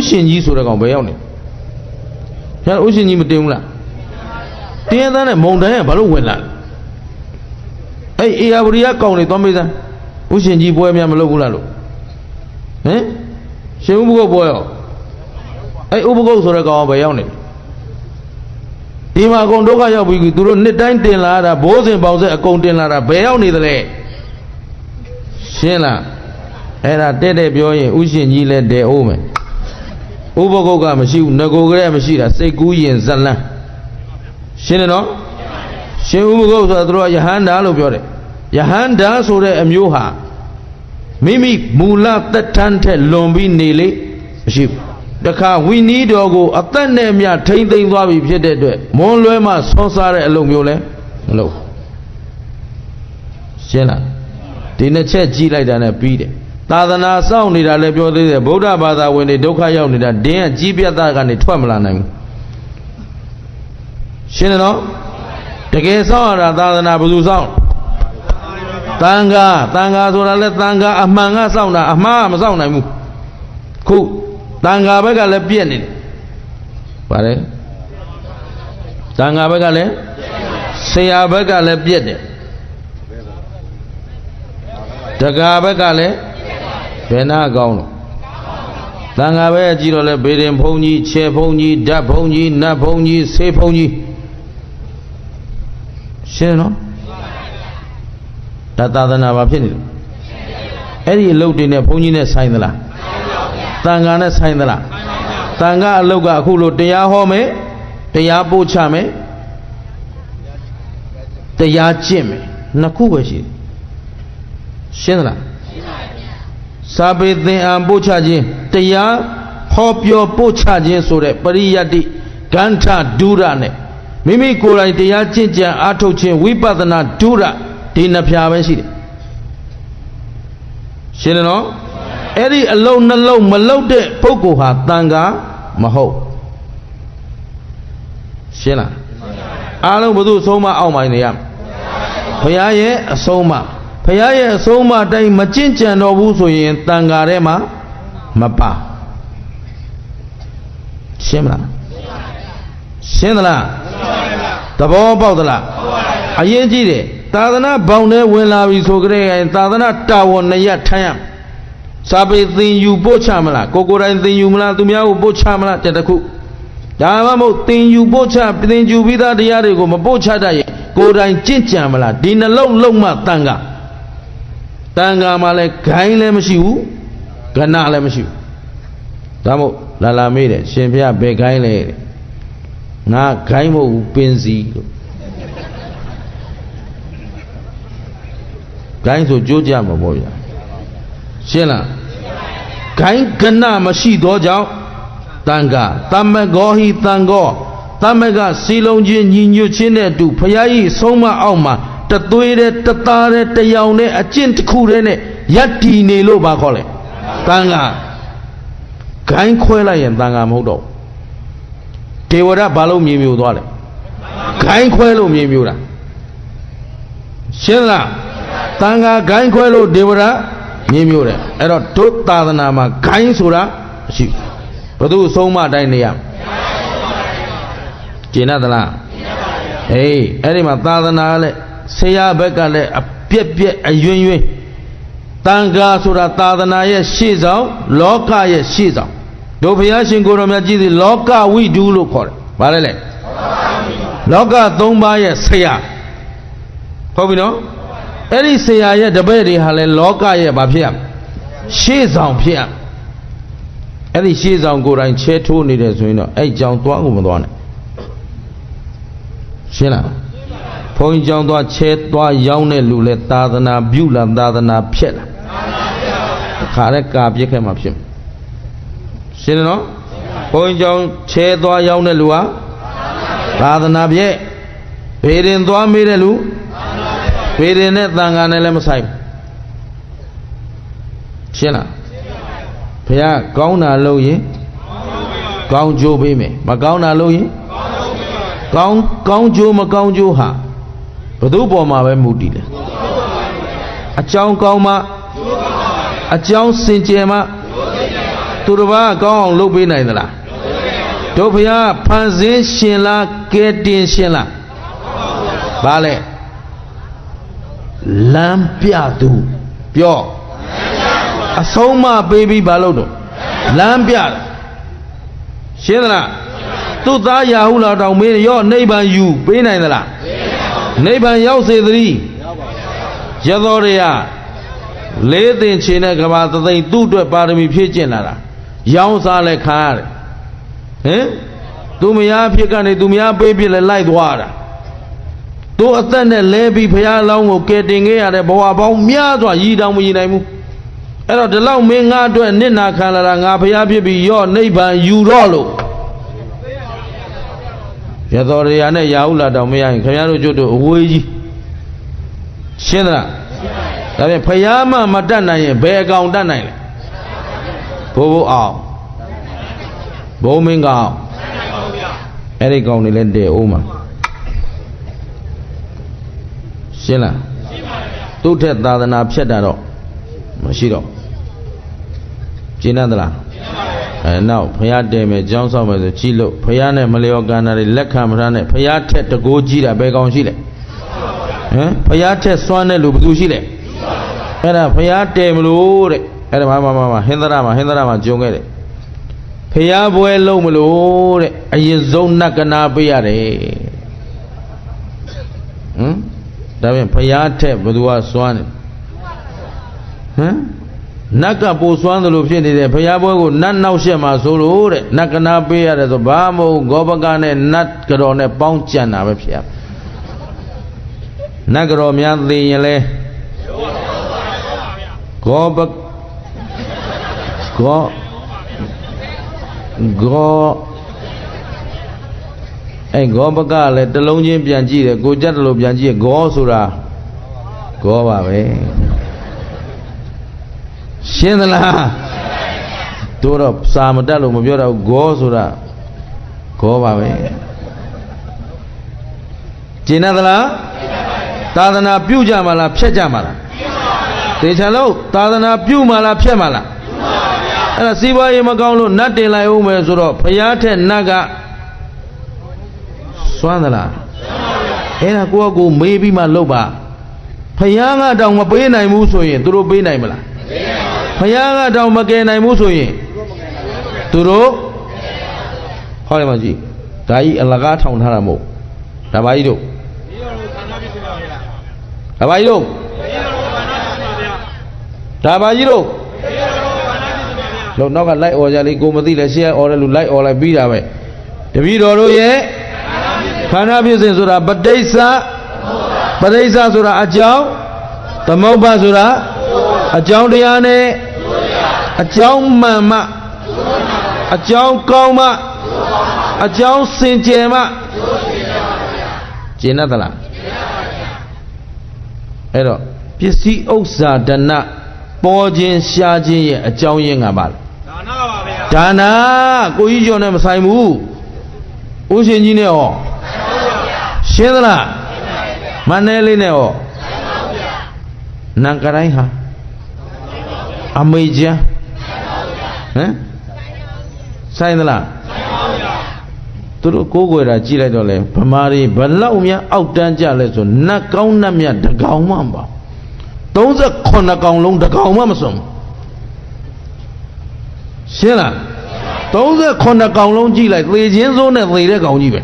ရှင်ကြီးဆိုတဲ့ကောင်ဘယ်ရောက်နေဘုရားဥရှင်ကြီးမတင်ဘူးလားတင်းသားနဲ့မုံတိုင်းကဘာလို့ဝင်လာလဲအေယာပရိယကောင်နေသွားမေးစမ်းဥရှင်ကြီးပွဲများမလုပ်ဘူးလားလို့ဟင်ရှင်ဥပကုတ်ပွဲရောဥပကုတ်ဆိုတဲ့ကောင်ဘယ်ရောက်နေဒီမှာအကုန်ဒုက္ခရောက်ပြီသူတို့နှစ်တိုင်းတင်လာတာဘိုးစဉ်ပေါင်းဆက်အကုန်တင်လာတာဘယ်ရောက်နေသလဲရှင်းလားအဲ့ဒါတဲ့ပြောရင်ဥရှင်ကြီးလည်းတဲအိုးမယ်ဥပကုတ်ကမရှိဘူးငကိုကလေးမရှိတာစိတ်ကူးရင်ဇလန်းရှင်းတယ်နော်ရှင်ဥပကုတ်ဆိုတာသူတို့ကယဟန္တာလို့ပြောတယ်ယဟန္တာဆိုတဲ့အမျိုးဟာမိမိမူလသက်တမ်းထက်လွန်ပြီးနေလေမရှိဘူးတခါဝိနည်းတော်ကိုအသက်နဲ့မြထိမ့်သိမ်းသွားပြီဖြစ်တဲ့အတွက်မွန်လွဲမှဆွမ်းစားတဲ့အလုပ်မျိုးလဲမလုပ်ရှင်းလားဒီနှစ်ချက်ကြည့်လိုက်တာနဲ့ပြီးတယ်သာသနာစောင့်နေတာလည်းပြောသေးတယ်ဗုဒ္ဓဘာသာဝင်တွေဒုက္ခရောက်နေတာဒင်းကကြီးပြတ်သားကနေထွက်မလာနိုင်ဘူးရှင်းတယ်နော်တကယ်စောင့်ရတာသာသနာဘယ်သူစောင့်တန်ခါဆိုတာလဲတန်ခါအမှန်ကစောင့်တာအမှားမစောင့်နိုင်ဘူးခုတန်ခါဘက်ကလည်းပြည့်နေတယ်ပါတယ်တန်ခါဘက်ကလည်းဆရာဘက်ကလည်းပြည့်တယ်တက္ကါဘက်ကလည်းဘယ်နာကောင်းလို့တန်ခါဘက်ကကြည့်တော့လဲဘေရင်ဘုံကြီးခြေဘုံကြီးဓာတ်ဘုံကြီးနတ်ဘုံကြီးဆေးဘုံကြီးရှင်းနော်ဒါသာသနာဘာဖြစ်နေလဲအဲ့ဒီအလုပ်တွေနဲ့ဘုန်းကြီးနဲ့ဆိုင်သလားတန်ခါနဲ့ဆိုင်သလားတန်ခါအလုပ်ကအခုလိုတရားဟောမယ်တရားပို့ချမယ်တရားကျင့်မယ်နှစ်ခုပဲရှိတယ်ရှင်းသလားစာပေသင်အားပို့ချခြင်းတရားဟောပြောပို့ချခြင်းဆိုတဲ့ပရိယတ္တိဂန္ဓဒုရနဲ့မိမိကိုယ်တိုင်တရားကျင့်ကြံအားထုတ်ခြင်းဝိပဿနာဒုရဒီနှစ်ဖြာပဲရှိတယ်ရှင်းတယ်နော်အဲ့ဒီအလုံးနှလုံးမလုံးတဲ့ပုဂ္ဂိုလ်ဟာတန်ခါမဟုတ်ရှင်းလားအားလုံးဘုသူအဆုံးမအောက်မှနေရဘုရားရဲ့အဆုံးမဘုရားရဲ့အဆုံးအမတိုင်းမကျင့်ကြံတော်ဘူးဆိုရင်တန်ခါထဲမှာမပါရှင်းမလားရှင်းသလားသဘောပေါက်သလားအရင်ကြည့်တယ်သာသနာဘောင်ထဲဝင်လာပြီဆိုကြတဲ့သာသနာတာဝန်နှစ်ရပ်ထမ်းရစာပေသင်ယူပို့ချမလားကိုယ်တိုင်သင်ယူမလားသူများကိုပို့ချမလားတခုဒါမှမဟုတ်သင်ယူပို့ချသင်ယူပြီးသားတရားတွေကိုမပို့ချတတ်ရင်ကိုယ်တိုင်ကျင့်ကြံမလားဒီနှလုံးလုံးမှတန်ခါမှာလည်းဂိုင်းလည်းမရှိဘူးကဏလည်းမရှိဘူးဒါမို့လာမေးတယ်ရှင်ဘုရားဘယ်ဂိုင်းလဲငါဂိုင်းမဟုတ်ဘူးပင်စီလို့ဂိုင်းဆိုကြိုးကြမှာပေါ့ဗျာရှင်းလားဂိုင်းကဏမရှိသောကြောင့်တန်ခါတမဂောဟိတန်ဂောတမကစီလုံးချင်းညီညွတ်ခြင်းနဲ့အတူဘုရားကြီးဆုံးမအောက်မှာတသွေးတဲ့တသားတဲ့တယောင်နဲ့အကျင့်တစ်ခုတည်းနဲ့ယက်တီနေလို့ဘာခေါ်လဲတန်ခါဂိုင်းခွဲလိုက်ရင်တန်ခါမဟုတ်တော့ဒေဝရဘာလို့မြေမြူသွားလဲဂိုင်းခွဲလို့မြေမြူတာရှင်းလားတန်ခါဂိုင်းခွဲလို့ဒေဝရမြေမြူတယ်အဲ့တော့ဒုသာသနာမှာဂိုင်းဆိုတာမရှိဘူးဘယ်သူအဆုံးမတိုင်းနေရကျင့်သလားအေးအဲ့ဒီမှာသာသနာလည်းဆရာဘက်ကလည်းအပြက်ပြက်အယွင်းယွင်းတန်ခါဆိုတာသာသနာရဲ့ရှေ့ဆောင်လောကရဲ့ရှေ့ဆောင်တို့ဘုရားရှင်ကိုယ်တော်မြတ်ကြီးသည်လောကဝိဒုလို့ခေါ်တယ်ဗါလဲလေလောက၃ပါးရဲ့ဆရာဟုတ်ပြီနော်အဲ့ဒီဆရာရဲ့တပည့်တွေဟာလည်းလောကရဲ့ဘာဖြစ်ရရှေ့ဆောင်ဖြစ်ရအဲ့ဒီရှေ့ဆောင်ကိုယ်တိုင်ချဲထိုးနေတယ်ဆိုရင်တော့အဲ့ကြောင်သွားကိုမသွားနဲ့ရှင်းလားဘုန်းကြီးကြောင့်သွားချဲသွားရောင်းတဲ့လူလဲသာသနာပြုလားသာသနာဖြက်လားခါတဲ့ကာပြစ်ခဲ့မှဖြစ်ရှင်းတယ်နော်ဘုန်းကြီးကြောင့်ချဲသွားရောင်းတဲ့လူဟာသာသနာဖြက်ဘေရင်သွားမေးတဲ့လူဘေရင်နဲ့သံဃာနဲ့လည်းမဆိုင်ရှင်းလားဘုရားကောင်းတာလုပ်ရင်ကောင်းကျိုးပေးမယ်မကောင်းတာလုပ်ရင်ကောင်းကျိုးမကောင်းကျိုးဟာဘယ်သူပေါ်မှာပဲမူတည်လဲအကြောင်းကောင်းမှအကြောင်းစင်ကြယ်မှ သူတစ်ပါးကောင်းအောင်လုပ်ပေးနိုင်သလားတို့ဘုရားဖန်ဆင်းရှင်လားကဲတင်ရှင်လားဘာလဲလမ်းပြသူပြောအဆုံးမပေးပြီးဘာလို့တော့လမ်းပြရှင်းသလားသူ့သားရာဟုလာတောင်မင်းရောနိဗ္ဗာန်ယူပေးနိုင်သလားနိဗ္ဗာန်ရောက်စေသတည်းရသောရရလေးသင်ချေနဲ့ကဘာသသိမ့်သူ့အတွက်ပါရမီဖြည့်ကျင့်လာတာရောင်းစားလဲခါရတယ်ဟင်သူမယားဖြစ်ကနေသူမယားပေးပြလဲလိုက်သွားတာသူအသက်နဲ့လဲပြီးဘုရားလောင်းကိုကယ်တင်ခဲ့ရတဲ့ဘဝပေါင်းများစွာရည်တောင်မရည်နိုင်ဘူးအဲ့တော့ဒီလောက်မင်းငါအတွက်နစ်နာခံလာတာငါဘုရားဖြစ်ပြီးရော့နိဗ္ဗာန်ယူတော့လို့ရသော်ရရနဲ့ရာဟုလာတောင်မရရင်ခင်ဗျားတို့ကျွတ်တို့အဝေးကြီးရှင်းသလားဒါဖြင့်ဘုရားမှမတတ်နိုင်ရင်ဘယ်အကောင်တတ်နိုင်လဲဘိုးဘိုးအောင်ဘုံမင်းကောင်အဲ့ဒီကောင်တွေလည်းတည်အောင်မှာရှင်းလားသူ့ထက်သာသနာဖြတ်တာတော့မရှိတော့ရှင်းသလားနောက်ဘုရားတည်မယ်ကြောင်းဆောက်မယ်ဆိုကြည့်လို့ဘုရားနဲ့မလျော်ကန်တာတွေလက်ခံမထားနဲ့ဘုရားထက်တကိုးကြီးတာဘယ်ကောင်ရှိလဲဟမ်ဘုရားထက်စွမ်းတဲ့လူဘယ်သူရှိလဲအဲ့ဒါဘုရားတည်မလို့တဲ့အဲ့ဒါမှဟင်္ဒရာမှာကြုံခဲ့တယ်ဘုရားပွဲလုံးမလို့တဲ့အရင်ဆုံးနတ်ကနာပေးရတယ်ဟမ်ဒါဖြင့်ဘုရားထက်ဘယ်သူကစွမ်းတယ်ဟမ်နတ်ကပိုစွမ်းသလိုဖြစ်နေတယ်ဘုရားပွဲကိုနတ်နောက်ရှက်မှာဆိုလို့တဲ့နတ်ကနာပေးရတယ်ဆိုဘာမဟုတ်ဂောဘကနဲ့နတ်ကတော်နဲ့ပေါင်းကြံတာပဲဖြစ်ရနတ်ကတော်များသိရင်လဲဂောဘဘကလည်းတလုံးချင်းပြန်ကြည့်တယ်ကိုကြက်တလို့ပြန်ကြည့်ဂောဆိုတာဂောပါပဲရှင်းသလားတို့တော့စာမတတ်လို့မပြောတော့ဂောဆိုတာဂောပါပဲကျင်သလားသာသနာပြုကြမှာလားဖြတ်ကြမှာလားတေချာလို့သာသနာပြုမှာလားဖြတ်မှာလားအဲ့ဒါစီးပွားရေးမကောင်းလို့နတ်တင်လိုက်ဦးမယ်ဆိုတော့ဘုရားထက်နတ်ကစွမ်းသလားအဲ့ဒါကိုမေးပြီးမှလုပ်ပါဘုရားကတောင်မပေးနိုင်ဘူးဆိုရင်သူတို့ပေးနိုင်မလားဘုရားကတောင်မကယ်နိုင်ဘူးဆိုရင်သူတို့ဟောတယ်မကြည့်ဒါကြီးအလကားထောင်ထားတာမဟုတ်ဒါပါကြီးတို့ဒါပါကြီးတို့ဒါပါကြီးတို့လို့နောက်ကလိုက်អော်ကြလေကိုမသိလဲရှေ့អော်တယ်လူလိုက်អော်လိုက်ပြီးတာပဲတပည့်တော်တို့ရဲ့ခန္ဓာဖြစ်စဉ်ဆိုတာပဋိစ္စဆိုတာအကြောင်းသမုပ္ပါဆိုတာအကြောင်းတရားနဲ့အကြောင်းမှန်မှအကြောင်းကောင်းမှအကြောင်းစင်ကြယ်မှကျင့်တတ်လားအဲ့တော့ပစ္စည်းဥစ္စာဒဏပေါ်ခြင်းရှားခြင်းရဲ့အကြောင်းရင်းကပါလားဒါနပါဗျာဒါနကိုကြီးကျော်နဲ့မဆိုင်ဘူးဦးရှင်ကြီးနဲ့ဟောရှင်းသလားမန္တလေးနဲ့ဟောနံကတိုင်းဟာအမေကျန်းဟမ်ဆိုင်သလားသူတို့ကိုးကွယ်တာကြည့်လိုက်တော့လေဗမာတွေဘလောက်များအောက်တန်းကြလဲဆိုနတ်ကောင်းနတ်မြတ်တကောင်မှမပေါ့38ကောင်လုံးတကောင်မှမစုံရှင်းလား38ကောင်လုံးကြည့်လိုက်သေခြင်းစိုးနဲ့သေတဲ့ကောင်ကြီးပဲ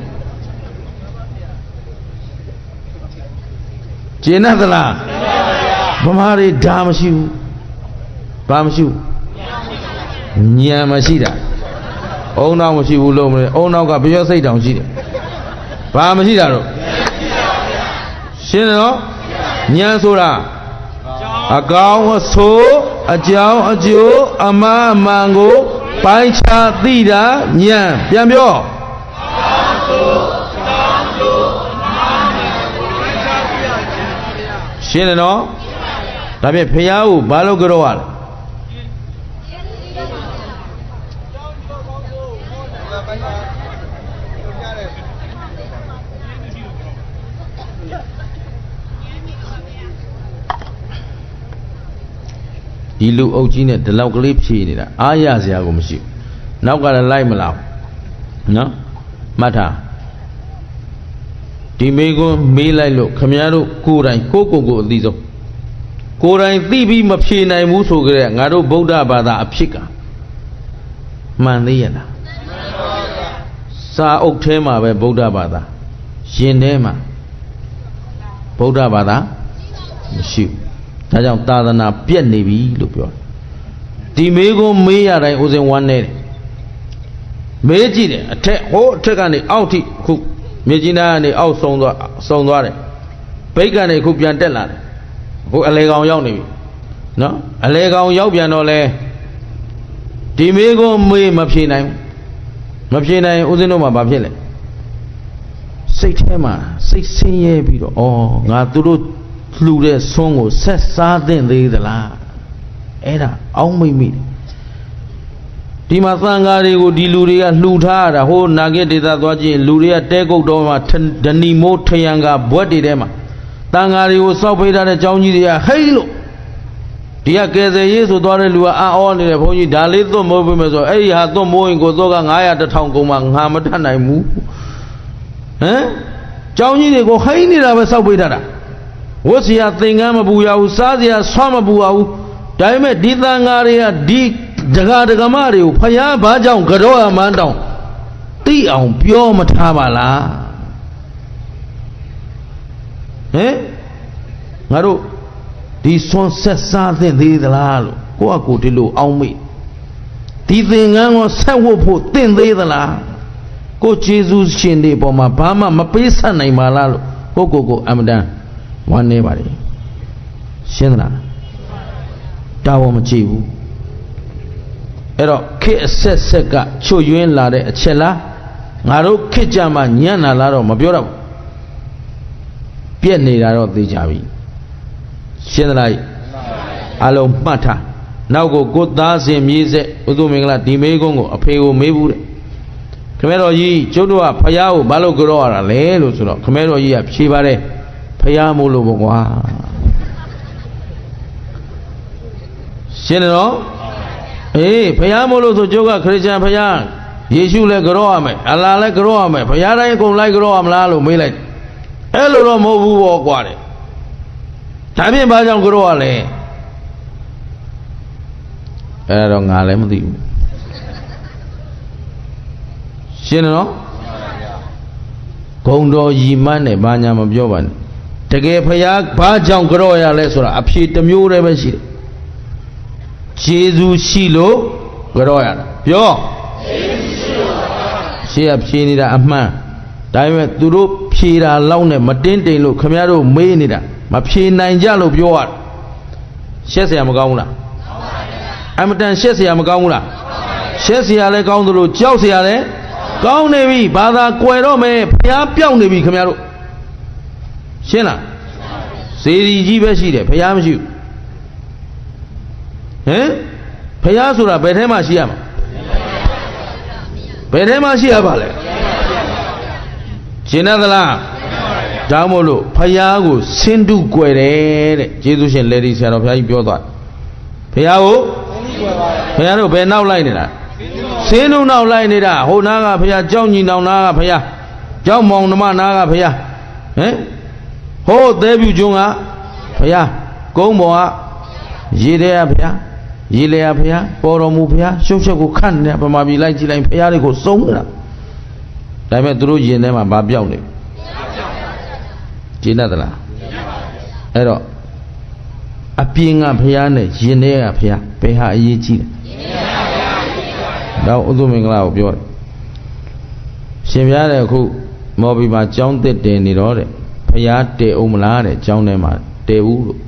ကျင်တ်သလားဗမာတွေဓာမရှိဘူးဘာမရှိဘူးဉာဏ်မရှိတာအုံနောက်မရှိဘူးလို့မလဲအုံနောက်ကပြောစိတ်တောင်ရှိတယ်ဘာမရှိတာတော့ရှင်းတယ်နော်ဉာဏ်ဆိုတာအကောင်အဆိုးအကြောင်းအကျိုးအမှားအမှန်ကိုပိုင်းခြားသိတာဉာဏ်ပြန်ပြောရှင်းတယ်နော်ဒါဖြင့်ဖရာကိုဘာလို့ကြောက်ရလဲ ဒီလူအုပ်ကြီးနဲ့ဒီလောက်ကလေးဖြေနေတာအားရစရာကိုမရှိဘူးနောက်ကလည်းလိုက်မလာဘူးနော်မှတ်ထားဒီမိကွန်းမေးလိုက်လို့ခမည်းတော်ကိုယ်တိုင်ကိုအသိဆုံးကိုယ်တိုင်သိပြီးမဖြေနိုင်ဘူးဆိုကြတဲ့ငါတို့ဗုဒ္ဓဘာသာအဖြစ်ကမှန်သေးရဲ့လားစာအုပ်ထဲမှာပဲဗုဒ္ဓဘာသာရင်ထဲမှာဗုဒ္ဓဘာသာမရှိဘူးဒါကြောင့်သာသနာပြက်နေပြီလို့ပြောတယ်ဒီမေးခွန်းမေးရတိုင်းဦးစင်ဝမ်းနေတယ်မေးကြည့်တယ်အထက်ကနေအောက်ထိခုမြေကြီးနားကနေအောက်ဆုံးသွားတယ်ဘိတ်ကနေခုပြန်တက်လာတယ်ခုအလေကောင်ရောက်နေပြီနော်အလေကောင်ရောက်ပြန်တော့လဲဒီမေးခွန်းမေးမဖြေနိုင်ဦးစင်တို့မှာဘာဖြစ်လဲစိတ်ထဲမှာစိတ်ဆင်းရဲပြီးတော့ဩငါသူတို့လှူတဲ့ဆွန်းကိုဆက်စားသင့်သေးသလားအဲ့ဒါအောင်းမိတ်မိတယ်ဒီမှာသံဃာတွေကိုဒီလူတွေကလှူထားရတာဟိုနာဂစ်ဒေသသွားကြည့်လူတွေကတဲကုတ်တော်မှာဒဏီမိုးထယံကဘွက်တွေထဲမှာသံဃာတွေကိုစောက်ဖိထားတဲ့เจ้าကြီးတွေကဟိတ်လို့ဒီကကယ်ဆယ်ရေးဆိုသွားတဲ့လူကအံ့ဩနေတယ်ဘုန်းကြီးဒါလေးသွတ်မိုးပေးမယ်ဆိုအဲ့ဒီဟာသွတ်မိုးရင်ကိုသောက900 1000ကုန်မှငါမတတ်နိုင်ဘူးဟမ်เจ้าကြီးတွေကိုဟိတ်နေတာပဲစောက်ဖိထားတာဝတ်စရာသင်္ကန်းမပူရဘူးစားစရာဆွမ်းမပူရဘူးဒါပေမဲ့ဒီသံဃာတွေကဒီဒကာဒကမတွေကိုဖယားဘာကြောင့်ကြောအမှန်းတောင်သိအောင်ပြောမထားပါလားဟင်ငါတို့ဒီဆွမ်းဆက်စားသင့်သေးသလားလို့ကိုဒီလိုအောင်းမိဒီသင်္ကန်းကိုဆက်ဝတ်ဖို့သင့်သေးသလားကိုကျေးဇူးရှင်တွေပေါ်မှာဘာမှမပေးဆက်နိုင်ပါလားလို့ကိုအမတန်ဝမ်းနေပါလေရှင်းသလားတာဝန်မကြည့်ဘူးအဲ့တော့ခေအဆက်ဆက်ကချွတ်ယွင်းလာတဲ့အချက်လားငါတို့ခေကြမှာညံ့လာတော့မပြောတော့ဘူးပြက်နေတာတော့သိကြပြီရှင်းသလားအလုံးမှတ်ထားနောက်ကိုသားစင်မြေးဆက်ဥသုမင်္ဂလာဒီမေးခွန်းကိုအဖေကိုမေးဘူးတဲ့ခမဲတော်ကြီးကျုပ်တို့ကဖယားကိုဘာလို့ကြောရတာလဲလို့ဆိုတော့ခမဲတော်ကြီးကဖြေပါတယ်ဖယားမို့လို့ပေါ့ကွာရှင်းတယ်နော်အေးဖယားမို့လို့ဆိုကျုပ်ကခရစ်ယာန်ဖယားယေရှုလည်းကြောရမယ်အလာလည်းကြောရမယ်ဖယားတိုင်းအကုန်လိုက်ကြောရမလားလို့မေးလိုက်အဲ့လိုတော့မဟုတ်ဘူးပေါ့ကွာတဲ့ဒါဖြင့်ဘာကြောင့်ကြောရလဲအဲ့တော့ငါလည်းမသိဘူးရှင်းတယ်နော်ဂုံတော်ရီမန်းနဲ့ဘာညာမပြောပါနဲ့တကယ်ဖယားဘာကြောင့်ကြောရလဲဆိုတာအဖြေတစ်မျိုးတည်းပဲရှိတယ်ကျေးဇူးရှိလို့ကြောရတာပြောရှေ့ကဖြေနေတာအမှန်ဒါပေမဲ့သူတို့ဖြေတာလောက်နဲ့မတင်းတိမ်လို့ခမရတို့မေးနေတာမဖြေနိုင်ကြလို့ပြောရရှက်เสียမကောင်းဘူးလားအမတန်ရှက်เสียမကောင်းဘူးလားရှက်เสียလည်းကောင်းသလိုကြောက်เสียလည်းကောင်းနေပြီဘာသာကွယ်တော့မယ်ဖျားပြောင်းနေပြီခင်ဗျားတို့ရှင်းလားစေတီကြီးပဲရှိတယ်ဖျားမရှိဘူးဟင်ဖျားဆိုတာဘယ်ထဲမှာရှိရမှာဘယ်ထဲမှာရှိရပါလဲရှင်းသလားဒါမို့လို့ဖျားကိုစင်တုကွယ်တယ်တဲ့ကျေးဇူးရှင်လေဒီဆရာတော်ဘုရားကြီးပြောသွားဖျားကိုဖျားတို့ဘယ်နောက်လိုက်နေတာစင်းလုံးနောက်လိုက်နေတာဟိုနားကဖျားကြောက်ညီနောင်နားကဖျားကြောက်မောင်နှမနားကဖျားဟင်ဟိုသဲပြူကျွန်းကဖျားကုန်းပေါ်ကရေထဲကဖျားရေလေကဖျားပေါ်တော်မူဖျားရှုပ်ရှုပ်ကိုခတ်နေဗမာပြည်လိုက်ကြည့်လိုက်ဖျားတွေကိုစုံနေတာဒါပေမဲ့သူတို့ရင်ထဲမှာမပြောက်နေကျင်းတတ်လားအဲ့တော့အပြင်ကဖျားနဲ့ရင်ထဲကဖျားဘယ်ဟာအရေးကြီးလဲတော့ဥသုမင်္ဂလာကိုပြောတယ်ရှင်ပြားတဲ့အခုမော်ဘီမှာကျောင်းတစ်တင်နေတော့တဲ့ဖျားတဲအောင်မလားတဲ့ကျောင်းထဲမှာတဲဦးလို့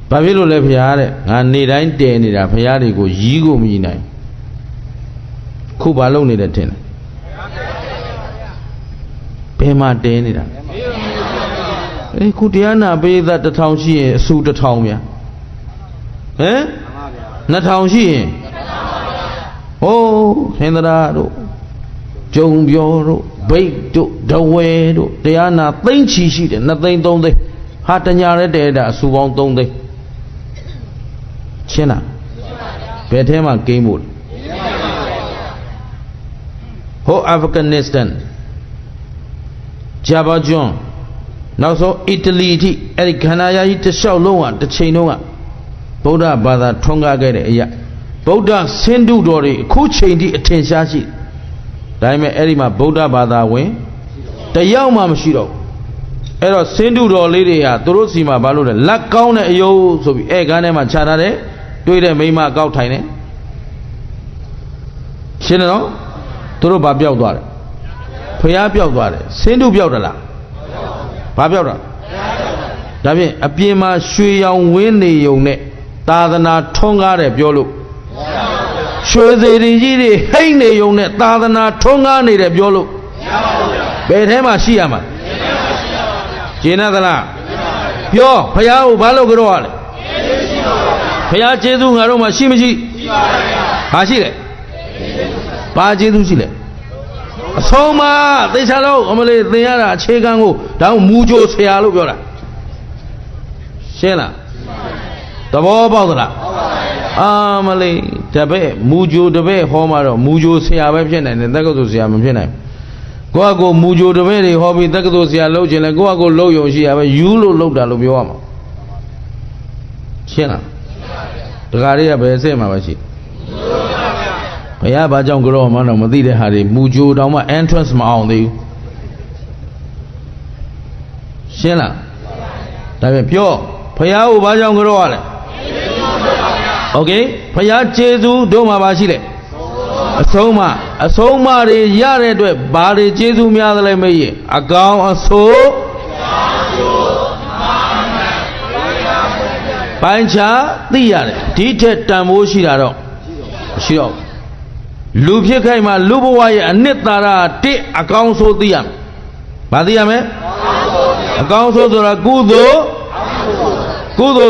ဘာဖြစ်လို့လဲဖျားတဲ့ငါနေတိုင်းတဲနေတာဖျားတွေကိုရီးကိုမရီးနိုင်ခုဘာလုပ်နေတယ်ထင်တယ်ဘယ်မှာတဲနေတာအေးခုတရားနာပေးသက်1000ရှိရင်အစု1000ဗျာဟမ်2000ရှိရင်ဟိုးဟင်္ဒရာတို့ဂျုံပြောတို့ဘိတ်တို့ဒဝဲတို့တရားနာသိမ့်ချီရှိတယ်2သိန်း3သိန်းဟာတညာရဲတဲတာအစုပေါင်း3သိန်း ချင်းလားဘယ်ထဲမှာကိန်းဖို့ဟိုအာဖဂန်နစ္စတန်ဂျာဘာဂျွန်နောက်ဆုံးအီတလီအထိအဲ့ဒီခန္ဓာယာကြီးတစ်လျှောက်လုံးကတစ်ချိန်လုံးကဗုဒ္ဓဘာသာထွန်းကားခဲ့တဲ့အရာဗုဒ္ဓဆင်းတုတော်တွေအခုချိန်ထိအထင်ရှားရှိဒါပေမဲ့အဲ့ဒီမှာဗုဒ္ဓဘာသာဝင်တယောက်မှမရှိတော့အဲ့တော့ဆင်းတုတော်လေးတွေဟာသူတို့စီမှာဘာလို့လဲလက်ကောင်းတဲ့အယုတ်ဆိုပြီးအဲ့ကန်းထဲမှာခြာထားတယ်တွေ့တဲ့မိမအကောက်ထိုင်တယ်ရှင်းတယ်နော်သူတို့ဘာပြောက်သွားတယ်ဖျားပြောက်သွားတယ်ဆင်းတုပြောက်တယ်လားဘာပြောက်တာဒါဖြင့်အပြင်မှာရွှေရောင်ဝင်းနေုံနဲ့သာသနာထွန်းကားတယ်ပြောလို့ရွှေစေတီကြီးတွေဟိတ်နေုံနဲ့သာသနာထွန်းကားနေတယ်ပြောလို့ဘယ်ထဲမှာရှိရမှာကျေနပ်သလားပြောဖျားကိုဘာလို့ကြောက်ရလဲဖျားကျေးဇူးငါတို့မှာရှိမရှိဘာရှိလဲဘာကျေးဇူးရှိလဲအဆုံးမသေချာလို့အမလေးသင်ရတာအခြေခံကိုဒါမှမူကြိုဆရာလို့ပြောတာရှင်းလားသဘောပေါက်သလားအာမလေးတပည့်မူကြိုတပည့်ဟောမှာတော့မူကြိုဆရာပဲဖြစ်နိုင်တယ်တက္ကသိုလ်ဆရာမဖြစ်နိုင်ကိုယ့်အကိုမူကြိုတပည့်တွေဟောပြီးတက္ကသိုလ်ဆရာလုပ်ခြင်းလဲကိုယ့်အကိုလုပ်ယုံရှိရပဲယူလို့လုပ်တာလို့ပြောရမှာရှင်းလားဒကာတွေကဘယ်အဆင့်မှာပဲရှိဘုရားဘာကြောင့်ကြောမှတော့မသိတဲ့ဟာတွေမူကြိုတောင်မှ entrance မအောင်သေးဘူးရှင်းလားဒါပြန်ပြောဘုရားကိုဘာကြောင့်ကြောရလဲโอเคဘုရားကျေးဇူးတို့မှာပါရှိတယ်အဆုံးမတွေရတဲ့အတွက်ဘာတွေကျေးဇူးများသလဲမေးရင်အကောင်အဆိုးပိုင်းခြားသိရတယ်ဒီထက်တန်ဖိုးရှိတာတော့မရှိတော့လူဖြစ်ခိုက်မှာလူဘဝရဲ့အနှစ်သာရတစ်အကောင်ဆိုးသိရမယ်။ဘာသိရမလဲ။အကောင်ဆိုးဆိုတာကုသိုလ်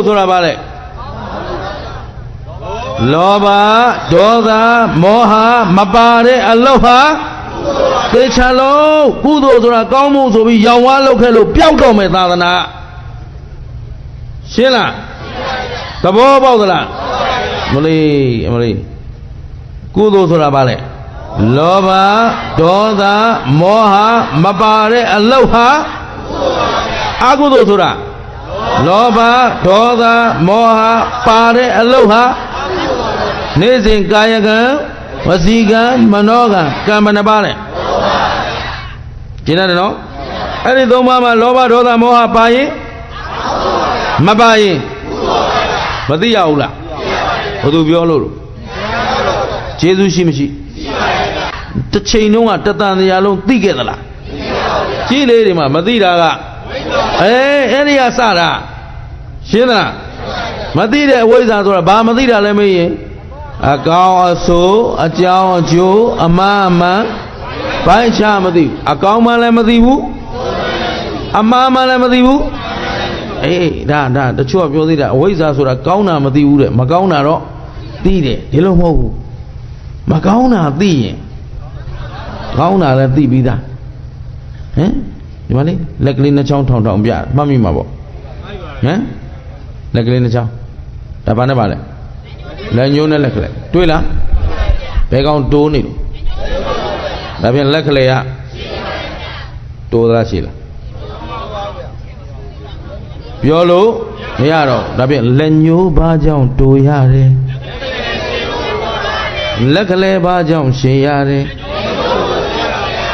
ဆိုတာဘာလဲ။လောဘဒေါသမောဟမပါတဲ့အလုပ်ဟာသေချာလို့ကုသိုလ်ဆိုတာကောင်းမှုဆိုပြီးရောင်ဝါးလုပ်ခဲ့လို့ပျောက်တော့မယ်သာသနာရှင်းလားသဘောပေါက်သလားမလေးကုသိုလ်ဆိုတာဘာလဲလောဘဒေါသမောဟမပါတဲ့အလုပ်ဟာအကုသိုလ်ဆိုတာလောဘဒေါသမောဟပါတဲ့အလုပ်ဟာနေ့စဉ်ကာယကံဝစီကံမနောကံကံမနှပါလဲကျင်းတယ်နော်အဲ့ဒီသုံးပါးမှာလောဘဒေါသမောဟပါရင်မပါရင်မသိရဘူးလားဘယ်သူပြောလို့ကျေးဇူးရှိမရှိတစ်ချိန်လုံးကတသံတရားလုံးသိခဲ့သလားကြည့်လေဒီမှာမသိတာကအဲ့ဒီကစတာရှင်းလားမသိတဲ့အဝိဇ္ဇာဆိုတာဘာမသိတာလဲမေးရင်အကောင်အဆိုးအကြောင်းအကျိုးအမှန်အမှန်ပိုင်းခြားမသိဘူးအကောင်မှလည်းမသိဘူးအမှားမှလည်းမသိဘူးအေးဒါတချို့ကပြောသေးတာအဝိဇ္ဇာဆိုတာကောင်းတာမသိဘူးတဲ့မကောင်းတာတော့သိတယ်ဒီလိုမဟုတ်ဘူးမကောင်းတာသိရင်ကောင်းတာလည်းသိပြီးသားဟမ်ဒီမှာလေလက်ကလေးနှစ်ချောင်းထောင်ပြမှတ်မိမှာပေါ့ဟမ်လက်ကလေးနှစ်ချောင်းဒါဘာနဲ့ပါလဲလက်ညှိုးနဲ့လက်ကလေးတွေ့လားဘယ်ကောင်တိုးနေလို့ဒါပြန်လက်ကလေးကတိုးသားရှိလားပြောလို့မရတော့ဒါပြန်လက်ညှိုးဘာကြောင့်တိုးရတယ်လက်ကလေးဘာကြောင့်ရှင်ရတယ်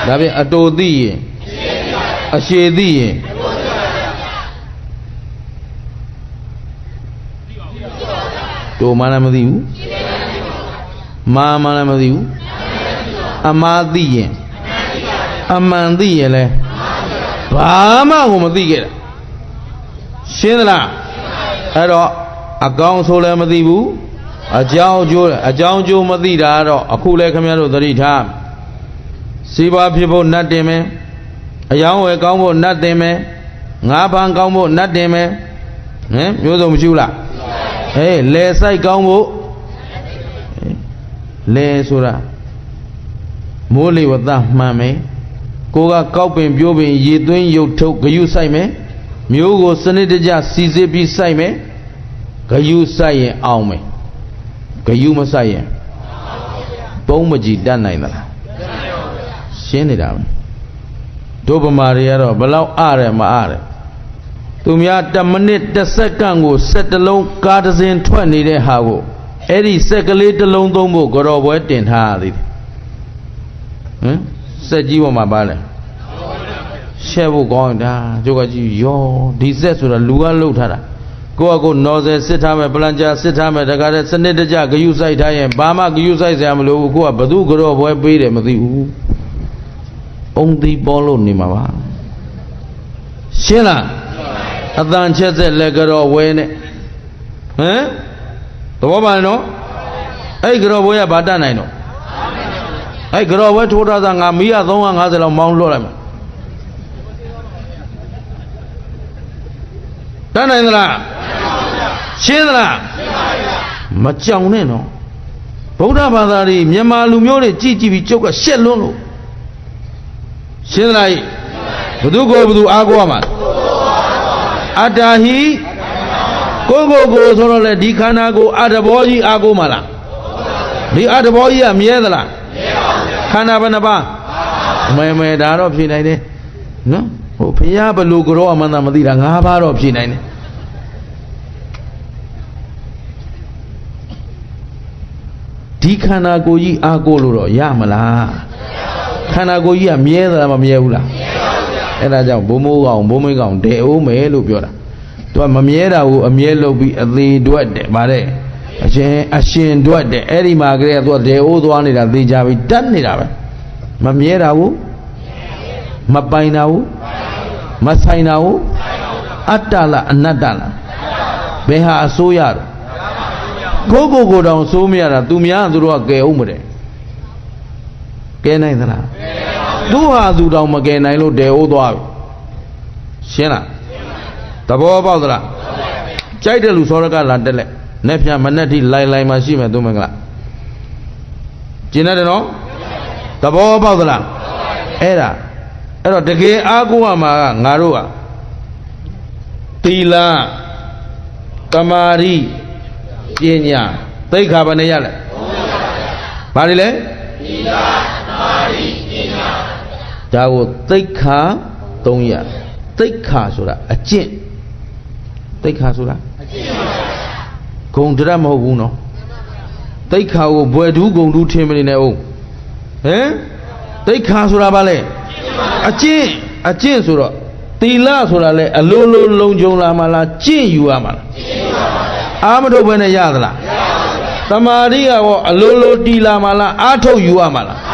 ဒါပြန်အတူသိရင်အရှည်သိရင်တိုးမှလည်းမသိဘူးမာမှလည်းမသိဘူးအမှားသိရင်အမှန်သိရင်လဲဘာမှကိုမသိခဲ့တာရှင်းသလားအဲ့တော့အကောင်ဆိုလည်းမသိဘူးအကြောင်းကျိုးမသိတာတော့အခုလဲခင်ဗျားတို့သတိထားစီးပွားဖြစ်ဖို့နတ်တင်မယ်အယောင်းဝယ်ကောင်းဖို့နတ်တင်မယ်ငါးဖန်ကောင်းဖို့နတ်တင်မယ်ဟမ်မျိုးစုံမရှိဘူးလားအေးလဲဆိုင်ကောင်းဖို့လဲဆိုတာမိုးလေဝသမှန်မယ်ကိုကကောက်ပင်ပြိုးပင်ရေသွင်းရုပ်ထုတ်ဂယုဆိုင်မယ်မျိုးကိုစနစ်တကျစီစစ်ပြီးစိုက်မယ်ဂယုစိုက်ရင်အောင်မယ် Gayu Messiah. Bomaji Danaina. Shenidam. Doba Maria, below Are Maare. Tumia the minute the second will set the low guards in 20 day hago. Eddie secondly the long dombo got over it in Hardy. Said you on my ballet. Shevu going down, Jogaji, yo, this with a Lua Lutara. Go Noze, sit time at Blanca, sit time at the Gada, send it to Jack, you say, Bama, you say, Amlu, go up, Badu, go over, beat him with you. Only Bolo Nimava. Sheila, Adan Chese, Legaro, Wayne. Eh? The woman, no? I grow away about that, I know. I grow away to other than Amia, the one has a Mount Lorem. Tanandra Shindra Machaneno Boda Badari, Yama Lumore, Gigi Choka, Shelolo Shindra Budugo Budu Aguama Adahi Gogo goes on a Dikanago, Adaboyi Agomala. The Adaboyi Miedala Kanabanaba. My dad of Sinai. No? Pia Balugro Amanamadira, Haba of Sinai. Dikanagoyi Agoluro, Yamala Kanagoyi Miedala Mamiela. And I don't boom on booming on de Ome Lupiola. To a Mamiera who a mielo be a the duet, Mare. A shin duet, the Eddie Margaret was the old one that the Javi done it. Mamiera who Mabaina who Masaina who Atala and Nadala Beha Soyar. Go down Somia, Dumia, Duroke Umre. Kenai. Do I do down again? I know the old dog. Shena. The Boba Chaitalu Soraka Landele, Nepia Manati Lai Mashima Dumanga. Jinadano? The Boba Era the gay Aguama Narua Tila Tamari Yenya. Take Habanayala Marile Dawo take her, Tonya. Take her, Sura, a chin. Take her, Sura. Gondram Hoguno. Take her, boy, do go do Timineo. Eh? Take her, Sura Ballet. A chin, Sura. Tila Sura, a lolo long Lamala, chin you amal. Amado Benayadla. Tamaria or a lolo Tila Mala, Ato you amala.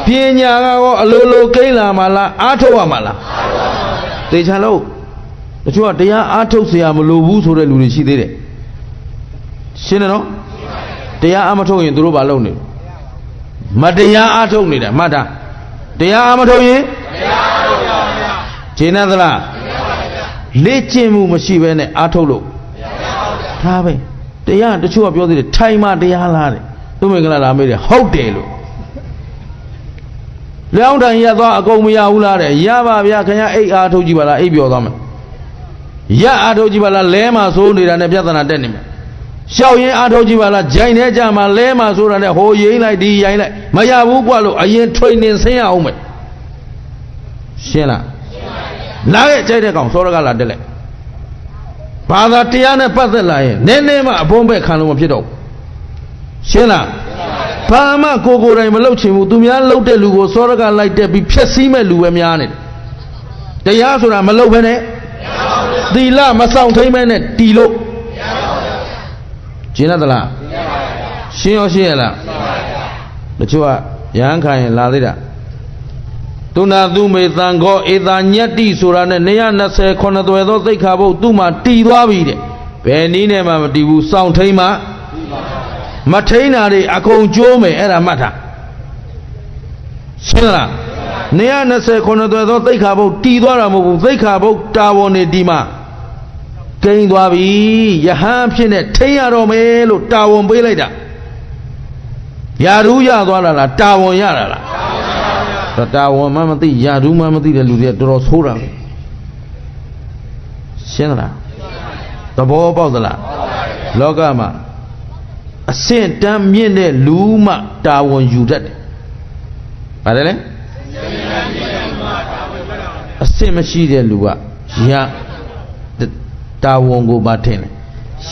Pienya a lolo Kela Mala, Ato Amala. They hello. The two are there, Ato Siamulu, who the Lucy did it. Sinano? They are Amato in Druba alone. Madea Ato Nida, Mada. They are Amato ye? Chinadala. Lechemu Machivene Atolo. Tabe. They are the two of your time, they are Lari. Dumingala made a hot day. Leonda Yaga Agomia Ulare, Yava Yakaya, Ato Jibala, Abiodam. Ya Ato Jibala, Lema, Soli, and a Piazana Denim. Shao Ye Ato Jibala, Jaine Jama, Lema, Sura, and a whole ye like the Yaina, Mayabu, a yen training, say a woman. Shena. Nugget Jedecom, Soragala Dele. Father Tiana Pathelai, Nenema, Bombay Kano Pido. Shena. Pama Gogo Ramalochi, Dumia Lote Lugo, Soraga like there be Pesime Luemiani. The Yasura Malovene, the La Masao Taimene, Tilo Ginadala, Shio Shiela, the Chua, Yanka and Lalida. Tuna Dume Tango, Edanyati Surana, Neana Se Conaduedo, they cabo, Duma, Tiwavide, Benine Mamadibu, Sound Taima. Matainari Akon Jome era Mata. Sina Neana se Conaduedo, they cabo, Tidoramo, they cabo, Tawone Dima. Kain Dwabi, Yahamshin, Tayaromelo, Tawon Beleda. Yaruya Dwala, Tawon Yarala. The Tawon Mamati, Yadu Mamati, the Ludia Drosura. Sina the Bob of the La Logama. အဆင့်တန်းမြင့်တဲ့လူမှတာဝန်ယူတတ်တယ်။ပါတယ်လေအဆင့်မရှိတဲ့လူကရာတာဝန်ကိုမထင်တယ်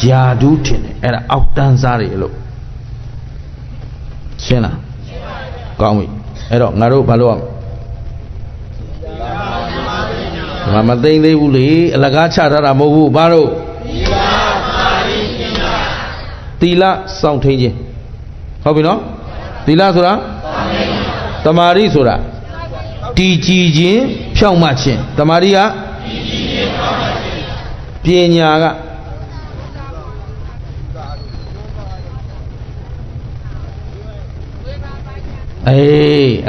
ယာဒူးထင်တယ်အဲ့ဒါအောက်တန်းစားတွေလို့ရှင်းလားကောင်းပြီအဲ့တော့ငါတို့ဘာလို့မသိသေးဘူးလေအလကားချထားတာမဟုတ်ဘူးဘာလို့သီလစောင့်ထိန်ခြင်းဟုတ်ပြီနော်သီလဆိုတာတမာရီဆိုတာတည်ကြည်ခြင်းဖြောင့်မတ်ခြင်းတမာရီကပညာက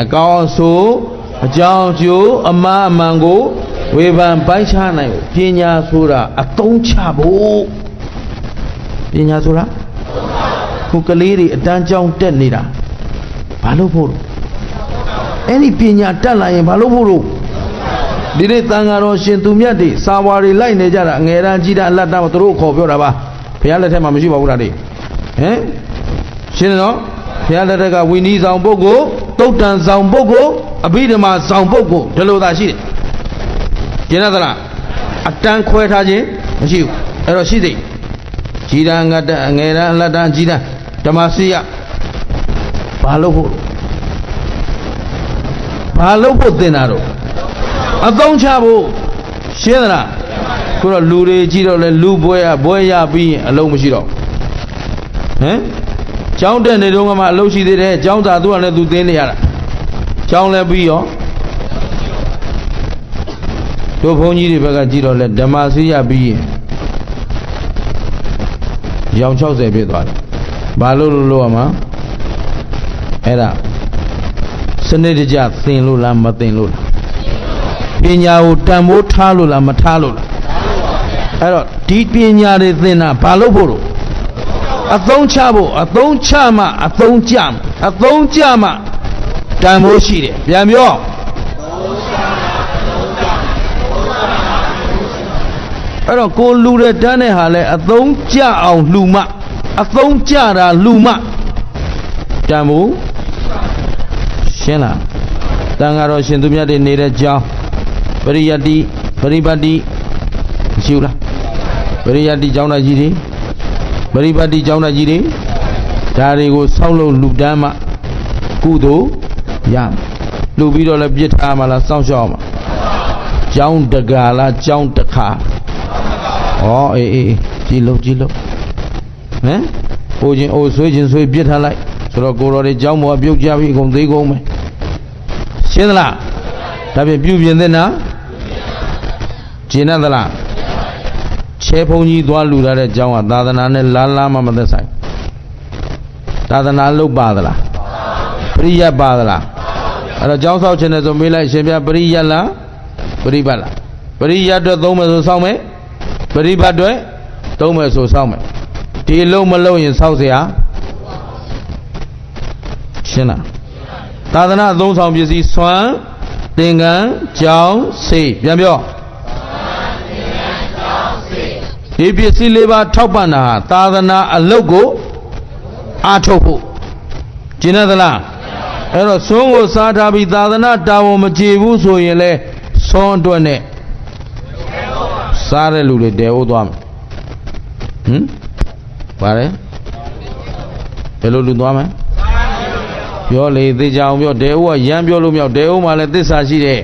အကောင်းဆိုအကြောင်းကျိုးအမှားအမှန်ကိုဝေဖန်ပိုင်းခြားနိုင်ပညာဆိုတာအသုံးချဖို့ပညာဆိုတာခုကလေးတွေအတန်းကြောင်းတက်နေတာဘာလို့ဖို့လို့အဲ့ဒီပညာတက်လာရင်ဘာလို့ဖို့လို့ဒီနေ့တန်ဃာတော်ရှင်သူမြတ်တွေစာဝါတွေလိုက်နေကြတာငယ်တန်းကြီးတန်းအလတ်တန်းသူတို့ခေါ်ပြောတာပါဘုရားလက်ထက်မှာမရှိပါဘူးလားဒီဟမ်ရှင်းတယ်နော်ဘုရားလက်ထက်ကဝိနည်းဆောင်ပုဂ္ဂိုလ်တုတ်တန်ဆောင်ပုဂ္ဂိုလ်အဘိဓမ္မာဆောင်ပုဂ္ဂိုလ်ဒီလိုသာရှိတယ်ကျင်းသလားအတန်းခွဲထားခြင်းမရှိဘူးအဲ့တော့ရှိသေးကြီးတန်းငယ်တန်းအလတ်တန်းကြီးတန်းဓမ္မစီယဘာလို့ဖို့သင်တာတော့အသုံးချဖို့ရှင်းသလားခုတော့လူတွေကြည့်တော့လဲလူဘွဲရပြီးရင်အလုံးမရှိတော့ဟမ်ကျောင်းတက်နေတော့မှအလုံးရှိသေးတယ်ကျောင်းသာသူကလည်းသူသင်နေရတာကျောင်းလည်းပြီးရောတို့ဘုန်းကြီးတွေဘက်ကကြည့်တော့လဲဓမ္မစီရပြီးရင်ရောင်60ပြည့်သွားတယ်ဘာလို့ရမှာအဲ့ဒါစနစ်တကျသင်လို့လားမသင်လို့လားပညာကိုတန်ဖိုးထားလို့လားမထားလို့လားအဲ့တော့ဒီပညာတွေသင်တာဘာလို့ဖို့လို့အသုံးချဖို့အသုံးချမှအသုံးကျမှအသုံးကျမှတန်ဖိုးရှိတယ်ပြန်ပြောအဲ့တော့ကိုလူတဲ့တန်းတဲ့ဟာလဲအသုံးကျအောင်လှူမှအသုံးကျတာလှူမှတန်ဖိုးရှင်းလားတန်ဃာတော်ရှင်သူမြတ်တွေနေတဲ့ကြောင်းပရိယတ္တိပရိပတ်တိရှိဘူးလားပရိယတ္တိကျောင်းသားကြီးတွေပရိပတ်တိကျောင်းသားကြီးတွေဒါတွေကိုဆောက်လုပ်လူတန်းမှကုသိုလ်ရမယ်လူပြီးတော့လည်းပြစ်ထားမှလားစောင့်ရှောက်မှာကျောင်းတကာလားကျောင်းတခါဩအေးကြည်လို့ဟမ်အိုးချင်းအိုးဆွေးချင်းဆွေးပြစ်ထားလိုက်ဆိုတော့ကိုတော်တွေကျောင်းပေါ်ပြုတ်ကြပြီအကုန်သေးကုန်မယ်ရှင်းသလားဒါဖြင့်ပြုပြင်သင့်တာကျင့်သလားချဲဖုံကြီးသွားလူလာတဲ့ကျောင်းကသာသနာနဲ့လားမှမသက်ဆိုင်သာသနာလုပ်ပါသလားပရိယတ်ပါသလားအဲ့တော့ကျောင်းဆောက်ခြင်းနဲ့ဆိုမေးလိုက်ရှင်ပြပရိယတ်လားပရိပတ်လားပရိယတ်အတွက်သုံးမယ်ဆိုဆောက်မယ်ပရိပတ်အတွက်သုံးမယ်ဆိုဆောက်မယ်ဒီလုံးမလုံးရင်ဆောက်เสียရှင်းလားသာသနာအသုံးဆောင်ပစ္စည်းဆွမ်းသင်္ကန်းကြောင်းစေပြန်ပြောဒီပစ္စည်းလေးပါထောက်ပံ့တာဟာသာသနာအလုပ်ကိုအားထုတ်ဖို့ကျင့်သလားအဲ့တော့သွန်းကိုစားထားပြီးသာသနာတာဝန်မကျေဘူးဆိုရင်လေသွန်းအတွက်နဲ့စားတဲ့လူတွေတဲဟုတ်သွားမယ်ပါလေဘယ်လိုလူသွားမလဲပြောလေသိကြအောင်ပြောတဲဟုတ်ကရမ်းပြောလို့မရတဲဟုတ်မှလည်းသစ္စာရှိတယ်